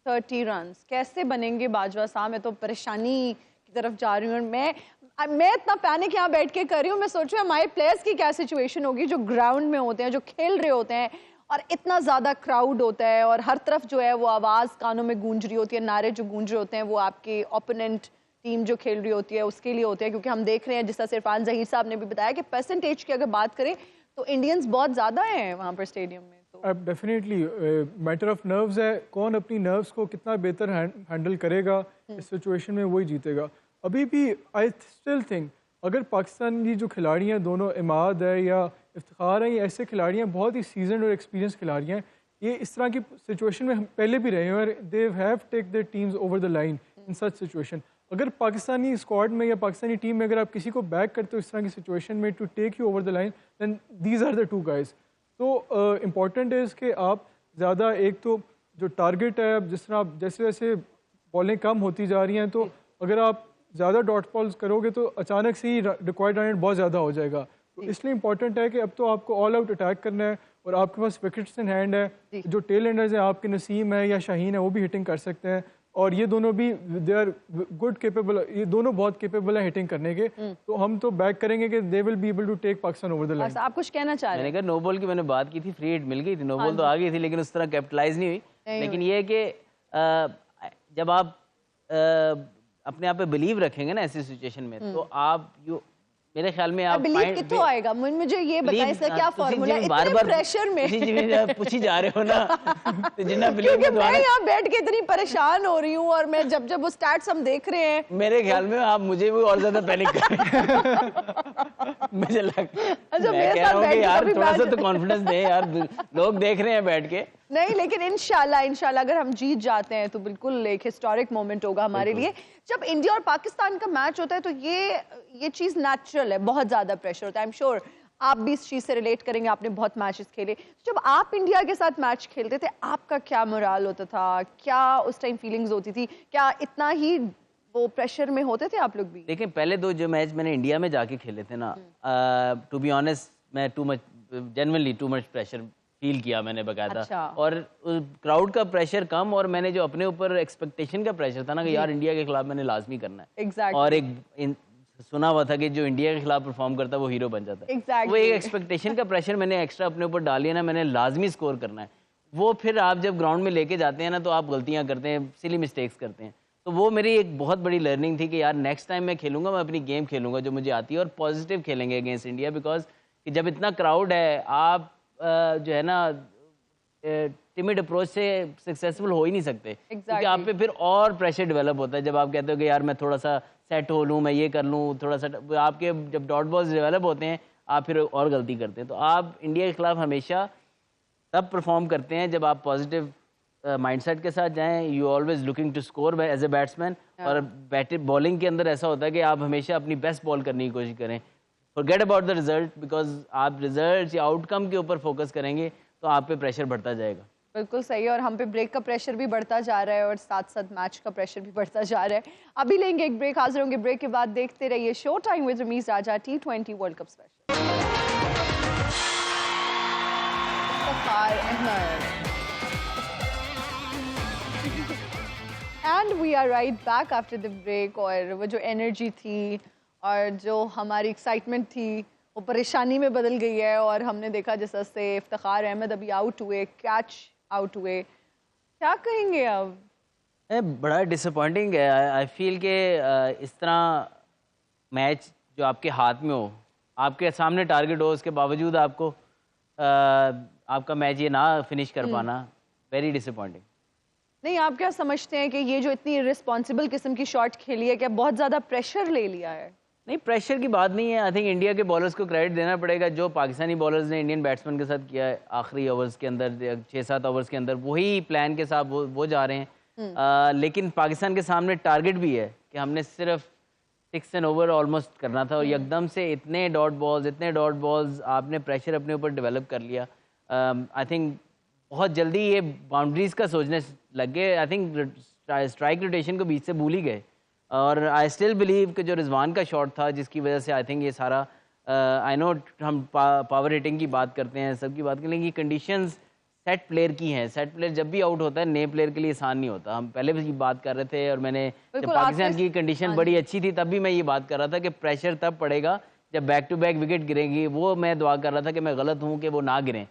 30 रन कैसे बनेंगे बाजवा साहब? मैं तो परेशानी की तरफ जा रही हूँ। मैं इतना पैनिक यहाँ बैठ के कर रही हूँ, मैं सोच रही हूँ हमारे प्लेयर्स की क्या सिचुएशन होगी जो ग्राउंड में होते हैं, जो खेल रहे होते हैं और इतना ज़्यादा क्राउड होता है और हर तरफ जो है वो आवाज़ कानों में गूंज रही होती है, नारे जो गूंज रहे होते हैं वो आपके ओपोनेंट टीम जो खेल रही होती है उसके लिए होते हैं, क्योंकि हम देख रहे हैं जिस तरह इरफान ज़हीर साहब ने भी बताया कि परसेंटेज की अगर बात करें तो इंडियंस बहुत ज़्यादा हैं वहाँ पर स्टेडियम में। तो अब डेफिनेटली मैटर ऑफ नर्व्स है, कौन अपनी नर्व्स को कितना बेहतर हैंडल करेगा इस सिचुएशन में वही जीतेगा। अभी भी आई स्टिल थिंक अगर पाकिस्तान की जो खिलाड़ी हैं, दोनों इमाद है या इफ्तिखार हैं, ये ऐसे खिलाड़ी हैं, बहुत ही सीजन और एक्सपीरियंस खिलाड़ी हैं, ये इस तरह की सिचुएशन में हम पहले भी रहे हैं और they have take their teams over the line in such situation. अगर पाकिस्तानी स्क्वाड में या पाकिस्तानी टीम में अगर आप किसी को बैक करते हो इस तरह की सिचुएशन में to take you over the line, then these are the two guys. तो इम्पॉर्टेंट है कि आप ज़्यादा, एक तो जो टारगेट है, जिस तरह आप जैसे जैसे बॉलें कम होती जा रही हैं, तो अगर आप ज़्यादा डॉट बॉल्स करोगे तो अचानक से ही रिक्वायर्ड रन बहुत ज़्यादा हो जाएगा। तो इसलिए इंपॉर्टेंट है कि अब तो आपको ऑल आउट अटैक करना है और आपके पास विकेट्स इन हैंड है। जो टेल एंडर्स हैं आपके, नसीम है या शाहीन है, वो भी हिटिंग कर सकते हैं और ये दोनों भी दे आर गुड केपेबल, ये दोनों बहुत केपेबल है हिटिंग करने के। तो हम तो बैक करेंगे कि they will be able to take Pakistan over the line. आप कुछ कहना चाह रहे हैं? मैंने कहा नो बॉल की मैंने बात की थी, फ्री हिट मिल गई थी, नो बॉल तो आ गई थी लेकिन उस तरह कैपिटलाइज नहीं हुई। लेकिन ये है कि जब आप अपने आप पे बिलीव रखेंगे ना ऐसी सिचुएशन में, तो आप मेरे ख्याल में आप बिलीव कितना आएगा? मुझे ये बताएं इसका क्या फॉर्मूला है इतने प्रेशर में? पूछी जा रहे हो ना तो जिन्ना बिलीव क्योंकि मैं यहाँ बैठ के इतनी परेशान हो रही हूँ और मैं जब वो स्टैट्स हम देख रहे हैं, मेरे ख्याल में आप मुझे भी और ज्यादा पैनिक कर रहे हैं। मुझे मैं कह रहा हूँ कि यार थोड़ा सा तो कॉन्फिडेंस दे यार, लोग देख रहे हैं बैठ के। नहीं, लेकिन इंशाल्लाह अगर हम जीत जाते हैं तो बिल्कुल एक हिस्टोरिक मोमेंट होगा हमारे लिए। जब इंडिया और पाकिस्तान का मैच होता है तो ये चीज़ नेचुरल है, बहुत ज़्यादा प्रेशर होता है। आई एम श्योर आप भी इस चीज़ से रिलेट करेंगे, आपने बहुत मैचेस खेले। जब आप इंडिया के साथ मैच खेलते थे आपका क्या मोराल होता था? क्या उस टाइम फीलिंग्स होती थी? क्या इतना ही वो प्रेशर में होते थे आप लोग भी? देखिए, पहले दो जो मैच मैंने इंडिया में जाके खेले थे ना, टू बी ऑनेस्ट मैं genuinely too much pressure feel किया मैंने बकायदा। अच्छा। और क्राउड का प्रेशर कम और मैंने जो अपने ऊपर एक्सपेक्टेशन का प्रेशर था ना कि यार इंडिया के खिलाफ मैंने लाजमी करना है। Exactly. और एक सुना हुआ था कि जो इंडिया के खिलाफ परफॉर्म करता है वो हीरो बन जाता है। Exactly. वो एक एक्सपेक्टेशन का प्रेशर मैंने एक्स्ट्रा अपने ऊपर डाल लिया ना, मैंने लाजमी स्कोर करना है। वो फिर आप जब ग्राउंड में लेके जाते हैं ना तो आप गलतियां करते हैं, सिली मिस्टेक्स करते हैं। तो वो मेरी एक बहुत बड़ी लर्निंग थी कि यार नेक्स्ट टाइम मैं खेलूंगा, मैं अपनी गेम खेलूंगा जो मुझे आती है और पॉजिटिव खेलेंगे अगेंस्ट इंडिया। बिकॉज जब इतना क्राउड है, आप जो है ना टिमिड अप्रोच से सक्सेसफुल हो ही नहीं सकते। क्योंकि आप पे फिर और प्रेशर डेवलप होता है जब आप कहते हो कि यार मैं थोड़ा सा सेट हो लूँ, मैं ये कर लूँ, थोड़ा सा आपके जब डॉट बॉल्स डेवलप होते हैं आप फिर और गलती करते हैं। तो आप इंडिया के खिलाफ हमेशा तब परफॉर्म करते हैं जब आप पॉजिटिव माइंडसेट के साथ जाएं। You always looking to score as a batsman. और बॉलिंग के अंदर ऐसा होता है कि आप हमेशा अपनी बेस्ट बॉल करने की कोशिश करें। Forget about the result, because आप रिजल्ट या आउटकम के ऊपर फोकस करेंगे तो आप पे प्रेशर बढ़ता जाएगा। बिल्कुल सही है। और हम पे ब्रेक का प्रेशर भी बढ़ता जा रहा है और साथ साथ मैच का प्रेशर भी बढ़ता जा रहा है। अभी लेंगे एक ब्रेक, हाजिर होंगे ब्रेक के बाद। देखते रहिए show time with Rameez Raja, T20 world cup special. And we are right back after the break. और वो जो एनर्जी थी और जो हमारी एक्साइटमेंट थी वो परेशानी में बदल गई है। और हमने देखा जिस तरह से इफ्तिखार अहमद अभी आउट हुए, कैच आउट हुए, क्या कहेंगे अब? बड़ा डिसअपॉइंटिंग है। आई फील के इस तरह मैच जो आपके हाथ में हो, आपके सामने टारगेट हो, उसके बावजूद आपको आपका मैच ये ना फिनिश कर पाना, वेरी डिसअपॉइंटिंग। नहीं, आप क्या समझते हैं कि ये जो इतनी रिस्पॉन्सिबल किस्म की शॉट खेली है, क्या बहुत ज़्यादा प्रेशर ले लिया है? नहीं, प्रेशर की बात नहीं है। आई थिंक इंडिया के बॉलर्स को क्रेडिट देना पड़ेगा। जो पाकिस्तानी बॉलर्स ने इंडियन बैट्समैन के साथ किया है आखिरी ओवर्स के अंदर, 6-7 ओवर्स के अंदर, वही प्लान के साथ वो जा रहे हैं। लेकिन पाकिस्तान के सामने टारगेट भी है कि हमने सिर्फ 6 एंड ओवर ऑलमोस्ट करना था, और एकदम से इतने डॉट बॉल्स आपने प्रेशर अपने ऊपर डेवलप कर लिया। आई थिंक बहुत जल्दी ये बाउंड्रीज का सोचने लग गए। आई थिंक स्ट्राइक रोटेशन को बीच से भूल ही गए। और आई स्टिल बिलीव कि जो रिजवान का शॉट था, जिसकी वजह से आई थिंक ये सारा, आई नो हम पावर हिटिंग की बात करते हैं, सबकी बात करें, लेकिन कंडीशंस सेट प्लेयर की हैं। सेट प्लेयर जब भी आउट होता है नए प्लेयर के लिए आसान नहीं होता। हम पहले भी बात कर रहे थे, और मैंने जब पाकिस्तान की कंडीशन बड़ी अच्छी थी तब भी मैं ये बात कर रहा था कि प्रेशर तब पड़ेगा जब बैक टू बैक विकेट गिरेंगी। वो मैं दुआ कर रहा था कि मैं गलत हूँ कि वो ना गिरें।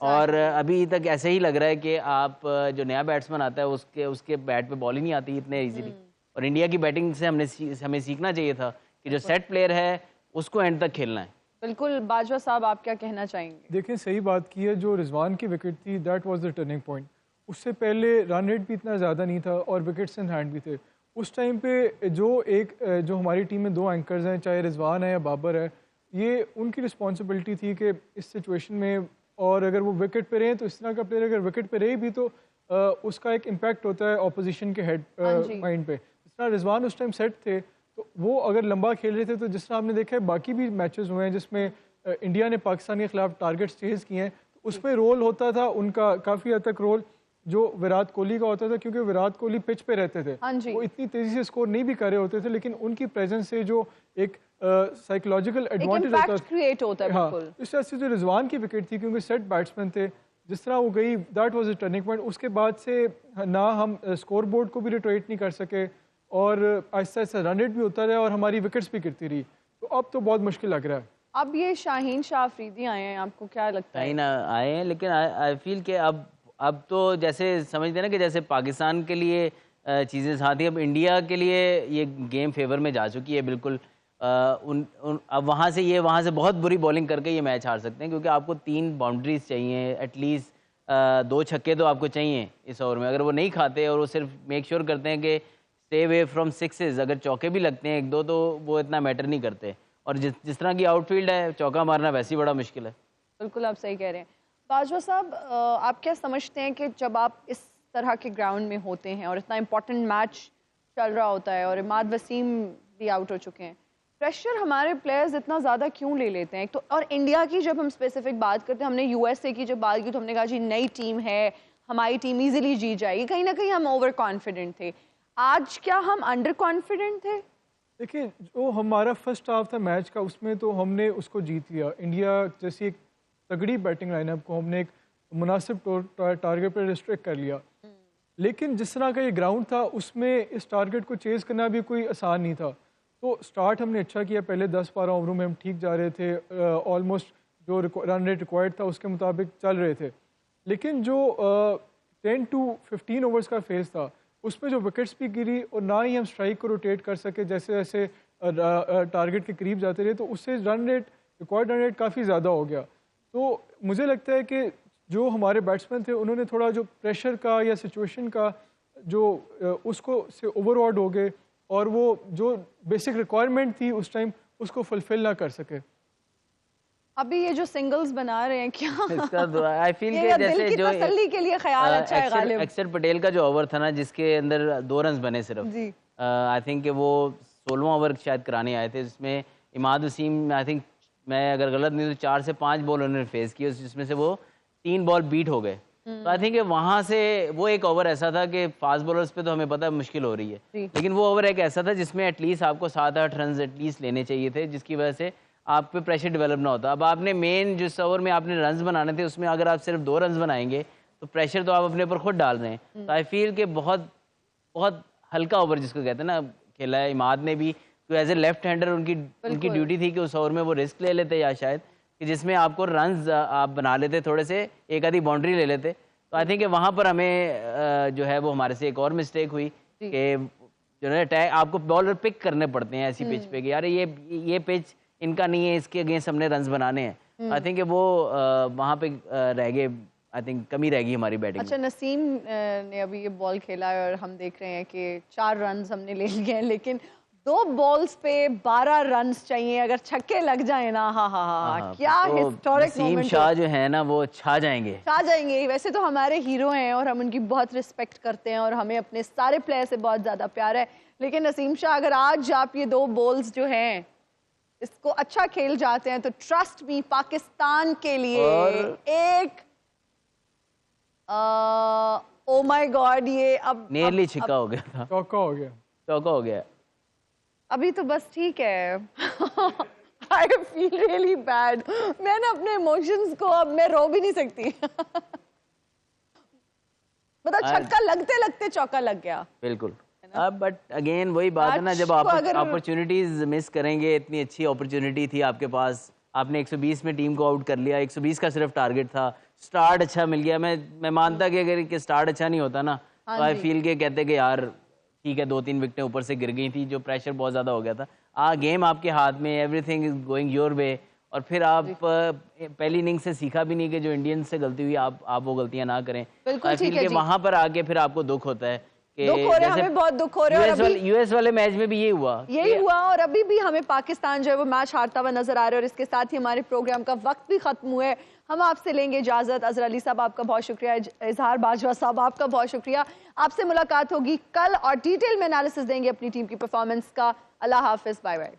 और अभी तक ऐसे ही लग रहा है कि आप जो नया बैट्समैन आता है उसके बैट पे बॉल ही नहीं आती इतने इजीली। और इंडिया की बैटिंग से हमें सीखना चाहिए था कि जो सेट प्लेयर है उसको एंड तक खेलना है। बिल्कुल। बाजवा साहब, आप क्या कहना चाहेंगे? देखिए, सही बात की है। जो रिजवान की विकेट थी, that was the turning point. उससे पहले रन रेट भी इतना ज़्यादा नहीं था और विकेट्स इन हैंड भी थे। उस टाइम पे जो हमारी टीम में 2 एंकर्स हैं, चाहे रिजवान है या बाबर है, ये उनकी रिस्पॉन्सिबिलिटी थी कि इस सिचुएशन में, और अगर वो विकेट पे रहे तो इस तरह का प्लेयर अगर विकेट पे रहे भी तो उसका एक इम्पैक्ट होता है ऑपोजिशन के हेड माइंड पे। जिस तरह रिजवान उस टाइम सेट थे, तो वो अगर लंबा खेल रहे थे, तो जिस तरह आपने देखा है बाकी भी मैचेस हुए हैं जिसमें इंडिया ने पाकिस्तान के खिलाफ टारगेट्स चेज किए हैं, तो उसमें रोल होता था उनका काफ़ी हद तक रोल जो विराट कोहली का होता था, क्योंकि विराट कोहली पिच पे रहते थे। वो इतनी तेज़ी से स्कोर नहीं भी कर रहे होते थे, लेकिन उनकी प्रेजेंस से जो एक साइकोलॉजिकल एडवांटेज होता है। हाँ, इस तरह से जो रिजवान की विकेट थी, क्योंकि सेट बैट्समैन थे, जिस तरह वो गई, that was a turning point. उसके बाद से ना हम स्कोर बोर्ड को भी रोटेट नहीं कर सके, और आहिस्ता आहिस्ता रन रेट भी होता रहा और हमारी विकेट्स भी गिरती रही। तो अब तो बहुत मुश्किल लग रहा है। अब ये शाहीन शाह अफरीदी आए हैं, आपको क्या लगता है? आए हैं, लेकिन आई फील कि अब तो जैसे समझते हैं ना कि जैसे पाकिस्तान के लिए चीज़ें साथ ही, अब इंडिया के लिए ये गेम फेवर में जा चुकी है बिल्कुल। अब वहाँ से बहुत बुरी बॉलिंग करके ये मैच हार सकते हैं, क्योंकि आपको 3 बाउंड्रीज चाहिए एटलीस्ट। 2 छक्के तो आपको चाहिए इस ओवर में। अगर वो नहीं खाते और वो सिर्फ मेक श्योर करते हैं कि स्टे अवे फ्रॉम सिक्सेस, अगर चौके भी लगते हैं 1-2 तो वो इतना मैटर नहीं करते। और जिस तरह की आउटफील्ड है, चौका मारना वैसे ही बड़ा मुश्किल है। बिल्कुल, आप सही कह रहे हैं। बाजवा साहब, आप क्या समझते हैं कि जब आप इस तरह के ग्राउंड में होते हैं और इतना इम्पोर्टेंट मैच चल रहा होता है और इमाद वसीम भी आउट हो चुके हैं, प्रेशर हमारे प्लेयर्स इतना ज़्यादा क्यों ले लेते हैं? तो और इंडिया की जब हम स्पेसिफिक बात करते हैं, हमने यूएसए की जब बात की तो हमने कहा जी नई टीम है, हमारी टीम ईजिली जीत जाएगी। कहीं ना कहीं हम ओवर कॉन्फिडेंट थे। आज क्या हम अंडर कॉन्फिडेंट थे? देखिए, जो हमारा फर्स्ट हाफ था मैच का, उसमें तो हमने उसको जीत लिया। इंडिया जैसी एक तगड़ी बैटिंग लाइनअप को हमने एक मुनासिब टारगेट पर रिस्ट्रिक्ट कर लिया। लेकिन जिस तरह का ये ग्राउंड था, उसमें इस टारगेट को चेज़ करना भी कोई आसान नहीं था। तो स्टार्ट हमने अच्छा किया, पहले 10-12 ओवरों में हम ठीक जा रहे थे, ऑलमोस्ट जो रन रेट रिक्वायर्ड था उसके मुताबिक चल रहे थे। लेकिन जो 10 to 15 ओवर्स का फेज़ था, उसमें जो विकेट्स भी गिरी और ना ही हम स्ट्राइक को रोटेट कर सके, जैसे जैसे टारगेट के करीब जाते रहे, तो उससे रिक्वायर्ड रन रेट काफ़ी ज़्यादा हो गया। तो मुझे लगता है कि जो हमारे बैट्समैन थे, उन्होंने थोड़ा जो प्रेशर का या सिचुएशन का जो उसको से ओवरऑड हो गए, और वो जो बेसिक रिक्वायरमेंट थी उस टाइम उसको फुलफिल ना कर सके। अभी ये जो सिंगल्स बना रहे हैं, क्या इसका आई फील कि जैसे जो तसल्ली के लिए ख्याल अच्छा है गालिब। अक्षर पटेल का जो ओवर था ना, जिसके अंदर 2 रन बने सिर्फ, आई थिंक कि वो 16वां ओवर शायद कराने आए थे, जिसमें इमाद वसीम, आई थिंक मैं अगर गलत नहीं तो 4 से 5 बॉल उन्होंने फेस किए, जिसमें से वो 3 बॉल बीट हो गए। तो आई थिंक वहाँ से वो एक ओवर ऐसा था कि फास्ट बॉलर्स पे तो हमें पता है मुश्किल हो रही है, लेकिन वो ओवर एक ऐसा था जिसमें एटलीस्ट आपको 7-8 रन एटलीस्ट लेने चाहिए थे, जिसकी वजह से आप पे प्रेशर डेवलप ना होता। अब आपने मेन जिस ओवर में आपने रन्स बनाने थे, उसमें अगर आप सिर्फ 2 रन बनाएंगे तो प्रेशर तो आप अपने ऊपर खुद डाल रहे हैं। तो आई फील कि बहुत बहुत हल्का ओवर जिसको कहते हैं ना खेला है इमाद ने भी। तो एज ए लेफ्ट हैंडर उनकी ड्यूटी थी कि उस ओवर में वो रिस्क ले लेते, या शायद कि जिसमें आपको रन्स आप बना लेते, थोड़े से एक आधी बाउंड्री ले लेते। तो आई थिंक वहाँ पर हमें जो है वो हमारे से एक और मिस्टेक हुई कि जो है अटैक आपको बॉलर पिक करने पड़ते हैं ऐसी पिच पे कि यार ये पिच इनका नहीं है, इसके अगेंस्ट हमने रन्स बनाने हैं। आई थिंक वो वहाँ पे रह गए, आई थिंक कमी रह गई हमारी बैटिंग। अच्छा, नसीम ने अभी ये बॉल खेला है और हम देख रहे हैं कि 4 रन हमने ले लिए हैं, लेकिन 2 बॉल्स पे 12 रन्स चाहिए, अगर छक्के लग जाए ना, हाँ, क्या हिस्टोरिक नसीम मोमेंट शाह जो है ना वो छा जाएंगे। वैसे तो हमारे हीरो हैं और हम उनकी बहुत रिस्पेक्ट करते हैं और हमें अपने सारे प्लेयर से बहुत ज्यादा प्यार है, लेकिन नसीम शाह अगर आज आप ये 2 बॉल्स जो हैं इसको अच्छा खेल जाते हैं तो ट्रस्ट मी पाकिस्तान के लिए एक ओ माय गॉड, ये अब नेरली छिक्का हो गया था, चौका हो गया। अभी तो बस ठीक है। आई फील रियली बैड, मैं ना अपने इमोशंस को अब मैं रो भी नहीं सकती। मतलब छक्का लगते लगते चौका लग गया। बिल्कुल। अब बट अगेन वही बात है ना, जब आप अपॉर्चुनिटीज मिस करेंगे, इतनी अच्छी अपॉर्चुनिटी थी आपके पास, आपने 120 में टीम को आउट कर लिया, 120 का सिर्फ टारगेट था, स्टार्ट अच्छा मिल गया। मैं मानता कि अगर स्टार्ट अच्छा नहीं होता ना तो आई फील के कहते कि यार ठीक है 2-3 विकेटें ऊपर से गिर गई थी, जो प्रेशर बहुत ज़्यादा हो गया था। गेम आपके हाथ में, everything is going your way, और फिर आप पहली इनिंग से सीखा भी नहीं कि जो इंडियन से गलती हुई आप वो गलतियां ना करें। आई फील के वहां पर आके फिर आपको दुख होता है कि हमें बहुत दुख हो रहा है। यूएस वाले मैच में भी यही हुआ और अभी भी हमें पाकिस्तान जो है वो मैच हारता हुआ नजर आ रहा है। और इसके साथ ही हमारे प्रोग्राम का वक्त भी खत्म हुआ है, हम आपसे लेंगे इजाजत। अजहर अली साहब आपका बहुत शुक्रिया, इजहार बाजवा साहब आपका बहुत शुक्रिया। आपसे मुलाकात होगी कल और डिटेल में एनालिसिस देंगे अपनी टीम की परफॉर्मेंस का। अल्लाह हाफिज, बाय बाय।